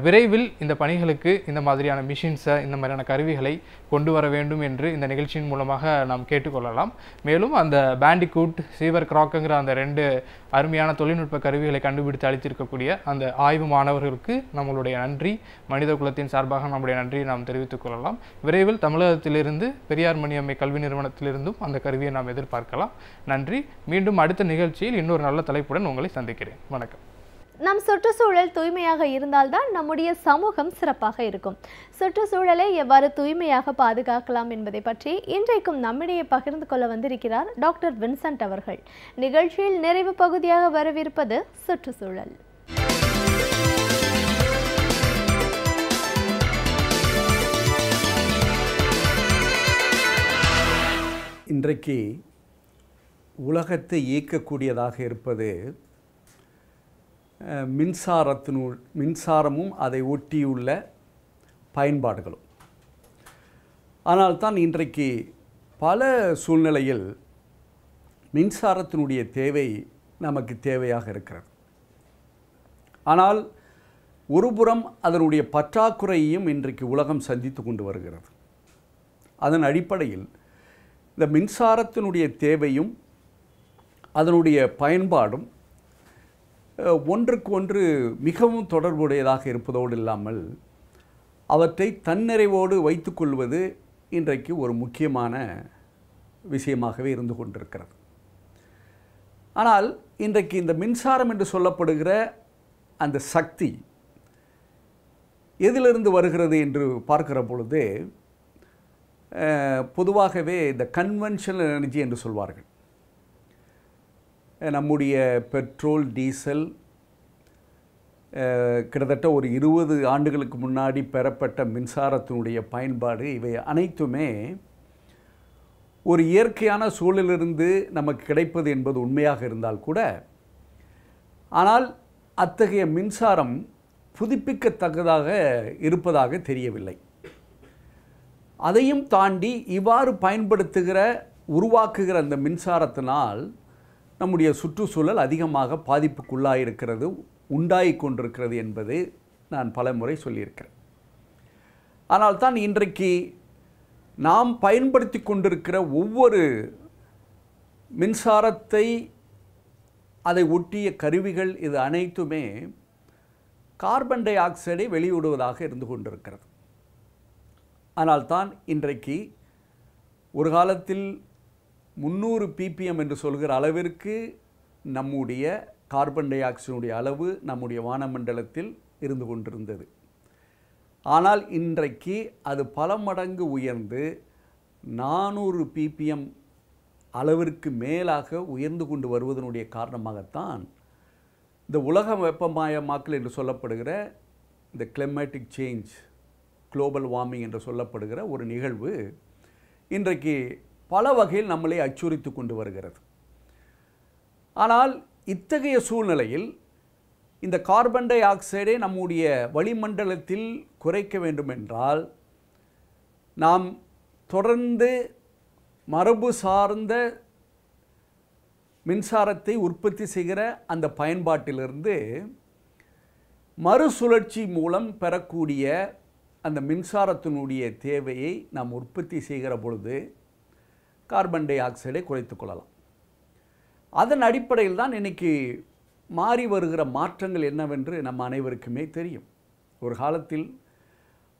விரைவில் இந்த பணிகளுக்கு இந்த மாதிரியான மிஷின்ஸை, இந்த மாதிரியான கருவிகளை கொண்டு வர வேண்டும் என்று இந்த நிகழ்ச்சியின் மூலமாக நாம் கேட்டுக்கொள்ளலாம். மேலும் அந்த பேண்டிகூட், சீவர் கிராக்குங்கிற அந்த 2 அருமையான தொழில்நுட்ப கருவிகளை கண்டுபிடித்து அளித்திருக்கக்கூடிய அந்த ஆய்வு மாணவர்களுக்கு நம்மளுடைய நன்றி, மனித குலத்தின் சார்பாக நம்முடைய நன்றியை நாம் தெரிவித்துக் கொள்ளலாம். விரைவில் தமிழகத்திலிருந்து பெரியார் மணியம்மை கல்வி நிறுவனத்திலிருந்தும் அந்த கருவியை நாம் எதிர்பார்க்கலாம். நன்றி. மீண்டும் அடுத்த நிகழ்ச்சியில் இன்னொரு நல்ல தலைப்புடன் உங்களை சந்திக்கிறேன். வணக்கம். நம் சுற்றுச்சூழல் தூய்மையாக இருந்தால்தான் நம்முடைய சமூகம் சிறப்பாக இருக்கும். சுற்றுச்சூழலை எவ்வாறு தூய்மையாக பாதுகாக்கலாம் என்பதை பற்றி இன்றைக்கும் நம்மிடையே பகிர்ந்து கொள்ள வந்திருக்கிறார் டாக்டர் வின்சென்ட் அவர்கள். நிகழ்ச்சியில் நிறைவு பகுதியாக வரவிருப்பது சுற்றுச்சூழல். இன்றைக்கு உலகத்தை இயக்கக்கூடியதாக இருப்பது மின்சாரமும் அதை ஒட்டியுள்ள பயன்பாடுகளும். ஆனால் தான் இன்றைக்கு பல சூழ்நிலையில் மின்சாரத்தினுடைய தேவை நமக்கு தேவையாக இருக்கிறது. ஆனால் ஒருபுறம் அதனுடைய பற்றாக்குறையையும் இன்றைக்கு உலகம் சந்தித்து கொண்டு வருகிறது. அதன் அடிப்படையில் இந்த மின்சாரத்தினுடைய தேவையும் அதனுடைய பயன்பாடும் ஒன்றுக்கு ஒன்று மிகவும் தொடர்புடையதாக இருப்பதோடு இல்லாமல் அவற்றை தன்னிறைவோடு வைத்துக்கொள்வது இன்றைக்கு ஒரு முக்கியமான விஷயமாகவே இருந்து கொண்டிருக்கிறது. ஆனால் இன்றைக்கு இந்த மின்சாரம் என்று சொல்லப்படுகிற அந்த சக்தி எதிலிருந்து வருகிறது என்று பார்க்கிற பொழுது பொதுவாகவே இந்த கன்வென்ஷனல் எனர்ஜி என்று சொல்வார்கள். நம்முடைய பெட்ரோல், டீசல் கிட்டத்தட்ட ஒரு 20 ஆண்டுகளுக்கு முன்னாடி பெறப்பட்ட மின்சாரத்தினுடைய பயன்பாடு, இவை அனைத்துமே ஒரு இயற்கையான சூழலிலிருந்து நமக்கு கிடைப்பது என்பது உண்மையாக இருந்தால் கூட, ஆனால் அத்தகைய மின்சாரம் புதுப்பிக்கத்தக்கதாக இருப்பதாக தெரியவில்லை. அதையும் தாண்டி இவ்வாறு பயன்படுத்துகிற, உருவாக்குகிற அந்த மின்சாரத்தினால் நம்முடைய சுற்றுச்சூழல் அதிகமாக பாதிப்புக்குள்ளாயிருக்கிறது, உண்டாகி கொண்டிருக்கிறது என்பது நான் பல முறை சொல்லியிருக்கிறேன். ஆனால் தான் இன்றைக்கு நாம் பயன்படுத்தி கொண்டிருக்கிற ஒவ்வொரு மின்சாரத்தை, அதை ஒட்டிய கருவிகள், இது அனைத்துமே கார்பன் டை ஆக்சைடை வெளியிடுவதாக இருந்து கொண்டிருக்கிறது. ஆனால் தான் இன்றைக்கு ஒரு காலத்தில் 300 ppm என்று சொல்கிற அளவிற்கு நம்முடைய கார்பன் டை ஆக்சைடுடைய அளவு நம்முடைய வானமண்டலத்தில் இருந்து கொண்டிருந்தது. ஆனால் இன்றைக்கு அது பல மடங்கு உயர்ந்து 400 ppm அளவிற்கு மேலாக உயர்ந்து கொண்டு வருவதனுடைய காரணமாகத்தான் இந்த உலக வெப்பமயமாக்கல் என்று சொல்லப்படுகிற இந்த கிளைமேட்டிக் சேஞ்ச், குளோபல் வார்மிங் என்று சொல்லப்படுகிற ஒரு நிகழ்வு இன்றைக்கு பல வகையில் நம்மளை அச்சுறுத்தி கொண்டு வருகிறது. ஆனால் இத்தகைய சூழ்நிலையில் இந்த கார்பன் டை ஆக்சைடை நம்முடைய வளிமண்டலத்தில் குறைக்க வேண்டும் என்றால், நாம் தொடர்ந்து மரபு சார்ந்த மின்சாரத்தை உற்பத்தி செய்கிற அந்த பயன்பாட்டிலிருந்து மறுசுழற்சி மூலம் பெறக்கூடிய அந்த மின்சாரத்தினுடைய தேவையை நாம் உற்பத்தி செய்கிற பொழுது கார்பன் டை ஆக்சைடை குறைத்துக் கொள்ளலாம். அதன் அடிப்படையில் தான் இன்றைக்கி மாறி வருகிற மாற்றங்கள் என்னவென்று நம்ம அனைவருக்குமே தெரியும். ஒரு காலத்தில்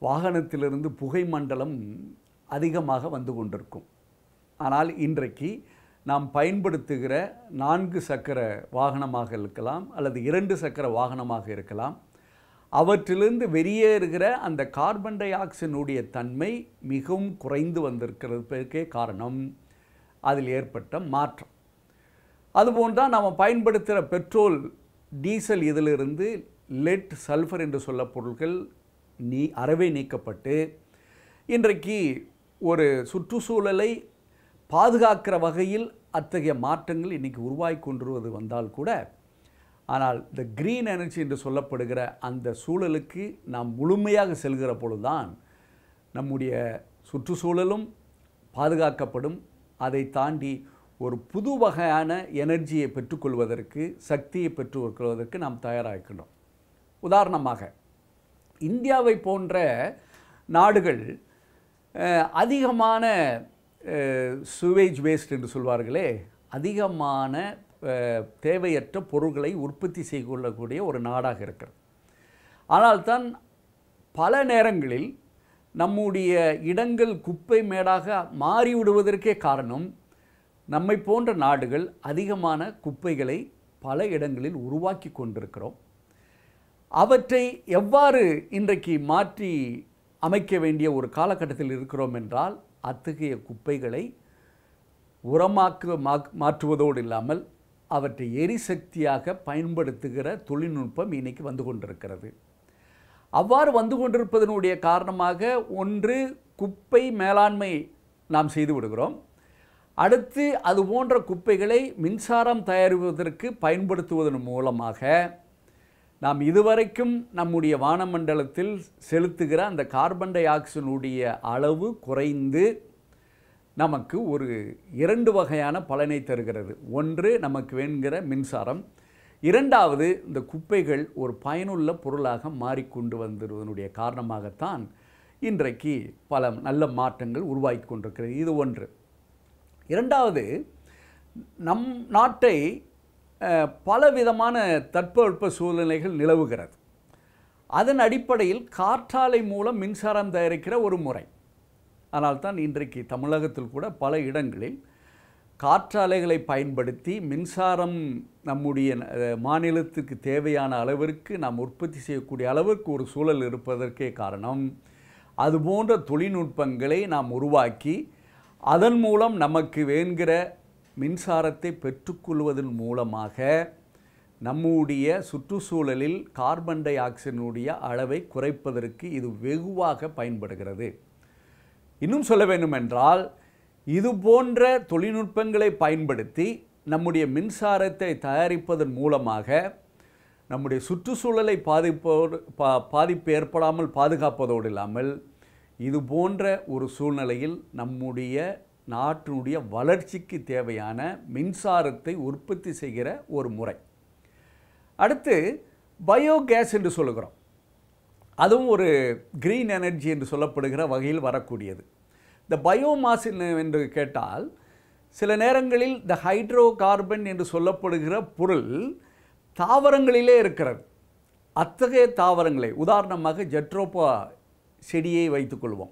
வாகனத்திலிருந்து புகை மண்டலம் அதிகமாக வந்து கொண்டிருக்கும். ஆனால் இன்றைக்கு நாம் பயன்படுத்துகிற 4 சக்கர வாகனமாக இருக்கலாம் அல்லது 2 சக்கர வாகனமாக இருக்கலாம், அவற்றிலிருந்து வெளியேறுகிற அந்த கார்பன் டை ஆக்சைடுடைய தன்மை மிகவும் குறைந்து வந்திருக்கிறதுக்கே காரணம் அதில் ஏற்பட்ட மாற்றம். அதுபோன்றால் நாம் பயன்படுத்துகிற பெட்ரோல், டீசல் இதிலிருந்து லெட், சல்ஃபர் என்று சொல்ல பொருட்கள் அறவே நீக்கப்பட்டு இன்றைக்கு ஒரு சுற்றுச்சூழலை பாதுகாக்கிற வகையில் அத்தகைய மாற்றங்கள் இன்றைக்கி உருவாகி கொண்டுருவது வந்தால் கூட, ஆனால் இந்த க்ரீன் எனர்ஜி என்று சொல்லப்படுகிற அந்த சூழலுக்கு நாம் முழுமையாக செல்கிற பொழுதுதான் நம்முடைய சுற்றுச்சூழலும் பாதுகாக்கப்படும். அதை தாண்டி ஒரு புது வகையான எனர்ஜியை பெற்றுக்கொள்வதற்கு, சக்தியை பெற்றுக்கொள்வதற்கு நாம் தயாராகின்றோம். உதாரணமாக இந்தியாவை போன்ற நாடுகள் அதிகமான சுவேஜ் வேஸ்ட் என்று சொல்வார்களே, அதிகமான தேவையற்ற பொருட்களை உற்பத்தி செய்து கொள்ளக்கூடிய ஒரு நாடாக இருக்கிறது. ஆனால் தான் பல நேரங்களில் நம்முடைய இடங்கள் குப்பை மேடாக மாறிவிடுவதற்கே காரணம், நம்மை போன்ற நாடுகள் அதிகமான குப்பைகளை பல இடங்களில் உருவாக்கி கொண்டிருக்கிறோம். அவற்றை எவ்வாறு இன்றைக்கு மாற்றி அமைக்க வேண்டிய ஒரு காலகட்டத்தில் இருக்கிறோம் என்றால், அத்தகைய குப்பைகளை மாற்றுவதோடு இல்லாமல் அவற்றை எரிசக்தியாக பயன்படுத்துகிற தொழில்நுட்பம் இன்றைக்கி வந்து கொண்டிருக்கிறது. அவ்வாறு வந்து கொண்டிருப்பதனுடைய காரணமாக, ஒன்று குப்பை மேலாண்மை நாம் செய்து விடுகிறோம். அடுத்து அது போன்ற குப்பைகளை மின்சாரம் தயாரிப்பதற்கு பயன்படுத்துவதன் மூலமாக நாம் இதுவரைக்கும் நம்முடைய வானமண்டலத்தில் செலுத்துகிற அந்த கார்பன் டை ஆக்சைடுடைய அளவு குறைந்து நமக்கு ஒரு 2 வகையான பலனை தருகிறது. ஒன்று, நமக்கு வேண்கிற மின்சாரம். இரண்டாவது, இந்த குப்பைகள் ஒரு பயனுள்ள பொருளாக மாறிக்கொண்டு வந்ததனுடைய காரணமாகத்தான் இன்றைக்கு பல நல்ல மாற்றங்கள் உருவாகி கொண்டிருக்கிறது. இது ஒன்று. இரண்டாவது, நம் நாட்டை பலவிதமான தட்பவெப்ப சூழ்நிலைகள் நிலவுகிறது. அதன் அடிப்படையில் காற்றாலை மூலம் மின்சாரம் தயாரிக்கிற ஒரு முறை. ஆனால் தான் இன்றைக்கு தமிழகத்தில் கூட பல இடங்களில் காற்றாலைகளை பயன்படுத்தி மின்சாரம் நம்முடைய மாநிலத்துக்கு தேவையான அளவிற்கு நாம் உற்பத்தி செய்யக்கூடிய அளவிற்கு ஒரு சூழல் இருப்பதற்கே காரணம். அதுபோன்ற தொழில்நுட்பங்களை நாம் உருவாக்கி அதன் மூலம் நமக்கு வேண்கிற மின்சாரத்தை பெற்றுக்கொள்வதன் மூலமாக நம்முடைய சுற்றுச்சூழலில் கார்பன் டை ஆக்சைடினுடைய அளவை குறைப்பதற்கு இது வெகுவாக பயன்படுகிறது. இன்னும் சொல்ல வேண்டுமென்றால், இது போன்ற தொழில்நுட்பங்களை பயன்படுத்தி நம்முடைய மின்சாரத்தை தயாரிப்பதன் மூலமாக நம்முடைய சுற்றுச்சூழலை பாதிப்பு ஏற்படாமல் பாதுகாப்பதோடு இல்லாமல் இது போன்ற ஒரு சூழ்நிலையில் நம்முடைய நாட்டினுடைய வளர்ச்சிக்கு தேவையான மின்சாரத்தை உற்பத்தி செய்கிற ஒரு முறை. அடுத்து பயோகேஸ் என்று சொல்லுகிறோம். அதுவும் ஒரு கிரீன் எனர்ஜி என்று சொல்லப்படுகிற வகையில் வரக்கூடியது. இந்த பயோமாஸ் என்று கேட்டால் சில நேரங்களில் இந்த ஹைட்ரோ கார்பன் என்று சொல்லப்படுகிற பொருள் தாவரங்களிலே இருக்கிறது. அத்தகைய தாவரங்களை, உதாரணமாக ஜெட்ரோபா செடியை வைத்துக்கொள்வோம்.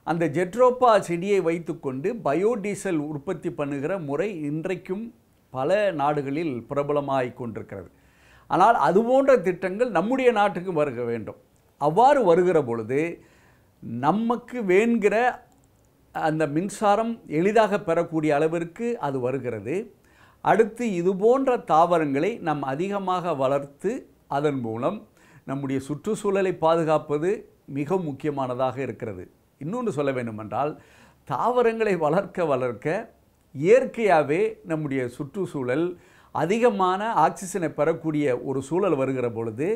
அந்த ஜெட்ரோபா செடியை வைத்துக்கொண்டு பயோடீசல் உற்பத்தி பண்ணுகிற முறை இன்றைக்கும் பல நாடுகளில் பிரபலமாகிக் கொண்டிருக்கிறது. ஆனால் அதுபோன்ற திட்டங்கள் நம்முடைய நாட்டுக்கு வருக வேண்டும். அவ்வாறு வருகிற பொழுது நமக்கு வேண்கிற அந்த மின்சாரம் எளிதாக பெறக்கூடிய அளவிற்கு அது வருகிறது. அடுத்து இது போன்ற தாவரங்களை நாம் அதிகமாக வளர்த்து அதன் மூலம் நம்முடைய சுற்றுச்சூழலை பாதுகாப்பது மிக முக்கியமானதாக இருக்கிறது. இன்னொன்று சொல்ல வேண்டுமென்றால், தாவரங்களை வளர்க்க இயற்கையாகவே நம்முடைய சுற்றுச்சூழல் அதிகமான ஆக்சிஜனை பெறக்கூடிய ஒரு சூழல் வருகிற பொழுது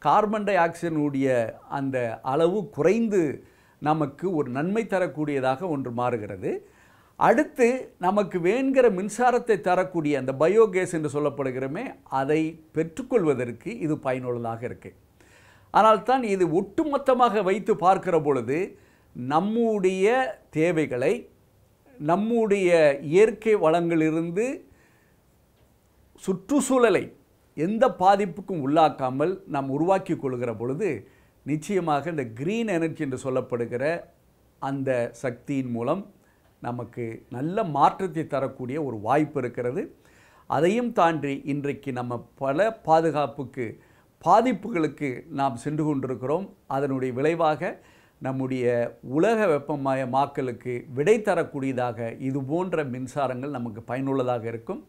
கார்பன் டை ஆக்சைடினுடைய அந்த அளவு குறைந்து நமக்கு ஒரு நன்மை தரக்கூடியதாக ஒன்று மாறுகிறது. அடுத்து நமக்கு வேண்கிற மின்சாரத்தை தரக்கூடிய அந்த பயோகேஸ் என்று சொல்லப்படுகிறமே, அதை பெற்றுக்கொள்வதற்கு இது பயனுள்ளதாக இருக்குது. ஆனால் தான் இது ஒட்டுமொத்தமாக வைத்து பார்க்கிற பொழுது நம்முடைய தேவைகளை நம்முடைய இயற்கை வளங்களிலிருந்து சுற்றுச்சூழலை எந்த பாதிப்புக்கும் உள்ளாக்காமல் நாம் உருவாக்கி கொள்கிற பொழுது நிச்சயமாக இந்த கிரீன் எனர்ஜி என்று சொல்லப்படுகிற அந்த சக்தியின் மூலம் நமக்கு நல்ல மாற்றத்தை தரக்கூடிய ஒரு வாய்ப்பு இருக்கிறது. அதையும் தாண்டி இன்றைக்கு நம்ம பல பாதிப்புகளுக்கு நாம் சென்று கொண்டிருக்கிறோம். அதனுடைய விளைவாக நம்முடைய உலக வெப்பமயமாக்கலுக்கு விடை தரக்கூடியதாக இது போன்ற மின்சாரங்கள் நமக்கு பயனுள்ளதாக இருக்கும்.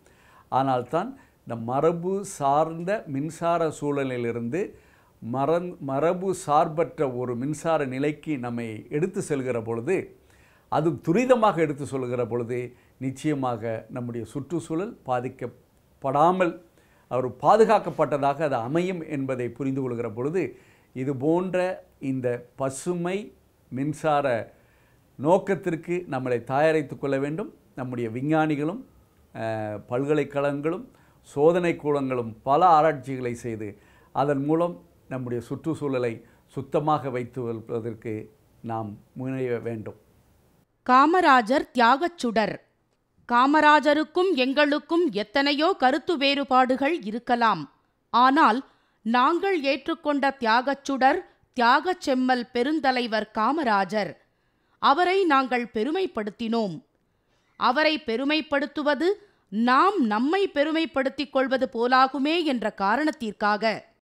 ஆனால்தான் இந்த மரபு சார்ந்த மின்சார சூழலிலிருந்து மரபு சார்பற்ற ஒரு மின்சார நிலைக்கு நம்மை எடுத்து செல்கிற பொழுது, அது துரிதமாக எடுத்து சொல்கிற பொழுது நிச்சயமாக நம்முடைய சுற்றுச்சூழல் பாதிக்கப்படாமல் அவர் பாதுகாக்கப்பட்டதாக அது அமையும் என்பதை புரிந்து கொள்கிற பொழுது இது போன்ற இந்த பசுமை மின்சார நோக்கத்திற்கு நம்மளை தயாரித்து கொள்ள வேண்டும். நம்முடைய விஞ்ஞானிகளும் பல்கலைக்கழகங்களும் சோதனை கூடங்களும் பல ஆராய்ச்சிகளை செய்து அதன் மூலம் நம்முடைய சுற்றுச்சூழலை சுத்தமாக வைத்து வைப்பதற்கு நாம் முனைய வேண்டும். காமராஜர் தியாகச் சுடர். காமராஜருக்கும் எங்களுக்கும் எத்தனையோ கருத்து வேறுபாடுகள் இருக்கலாம். ஆனால் நாங்கள் ஏற்றுக்கொண்ட தியாகச் சுடர் தியாகச் செம்மல் பெருந்தலைவர் காமராஜர். அவரை நாங்கள் பெருமைப்படுத்தினோம். அவரை பெருமைப்படுத்துவது நாம் நம்மை பெருமைப்படுத்திக் கொள்வது போலாகுமே என்ற காரணத்திற்காக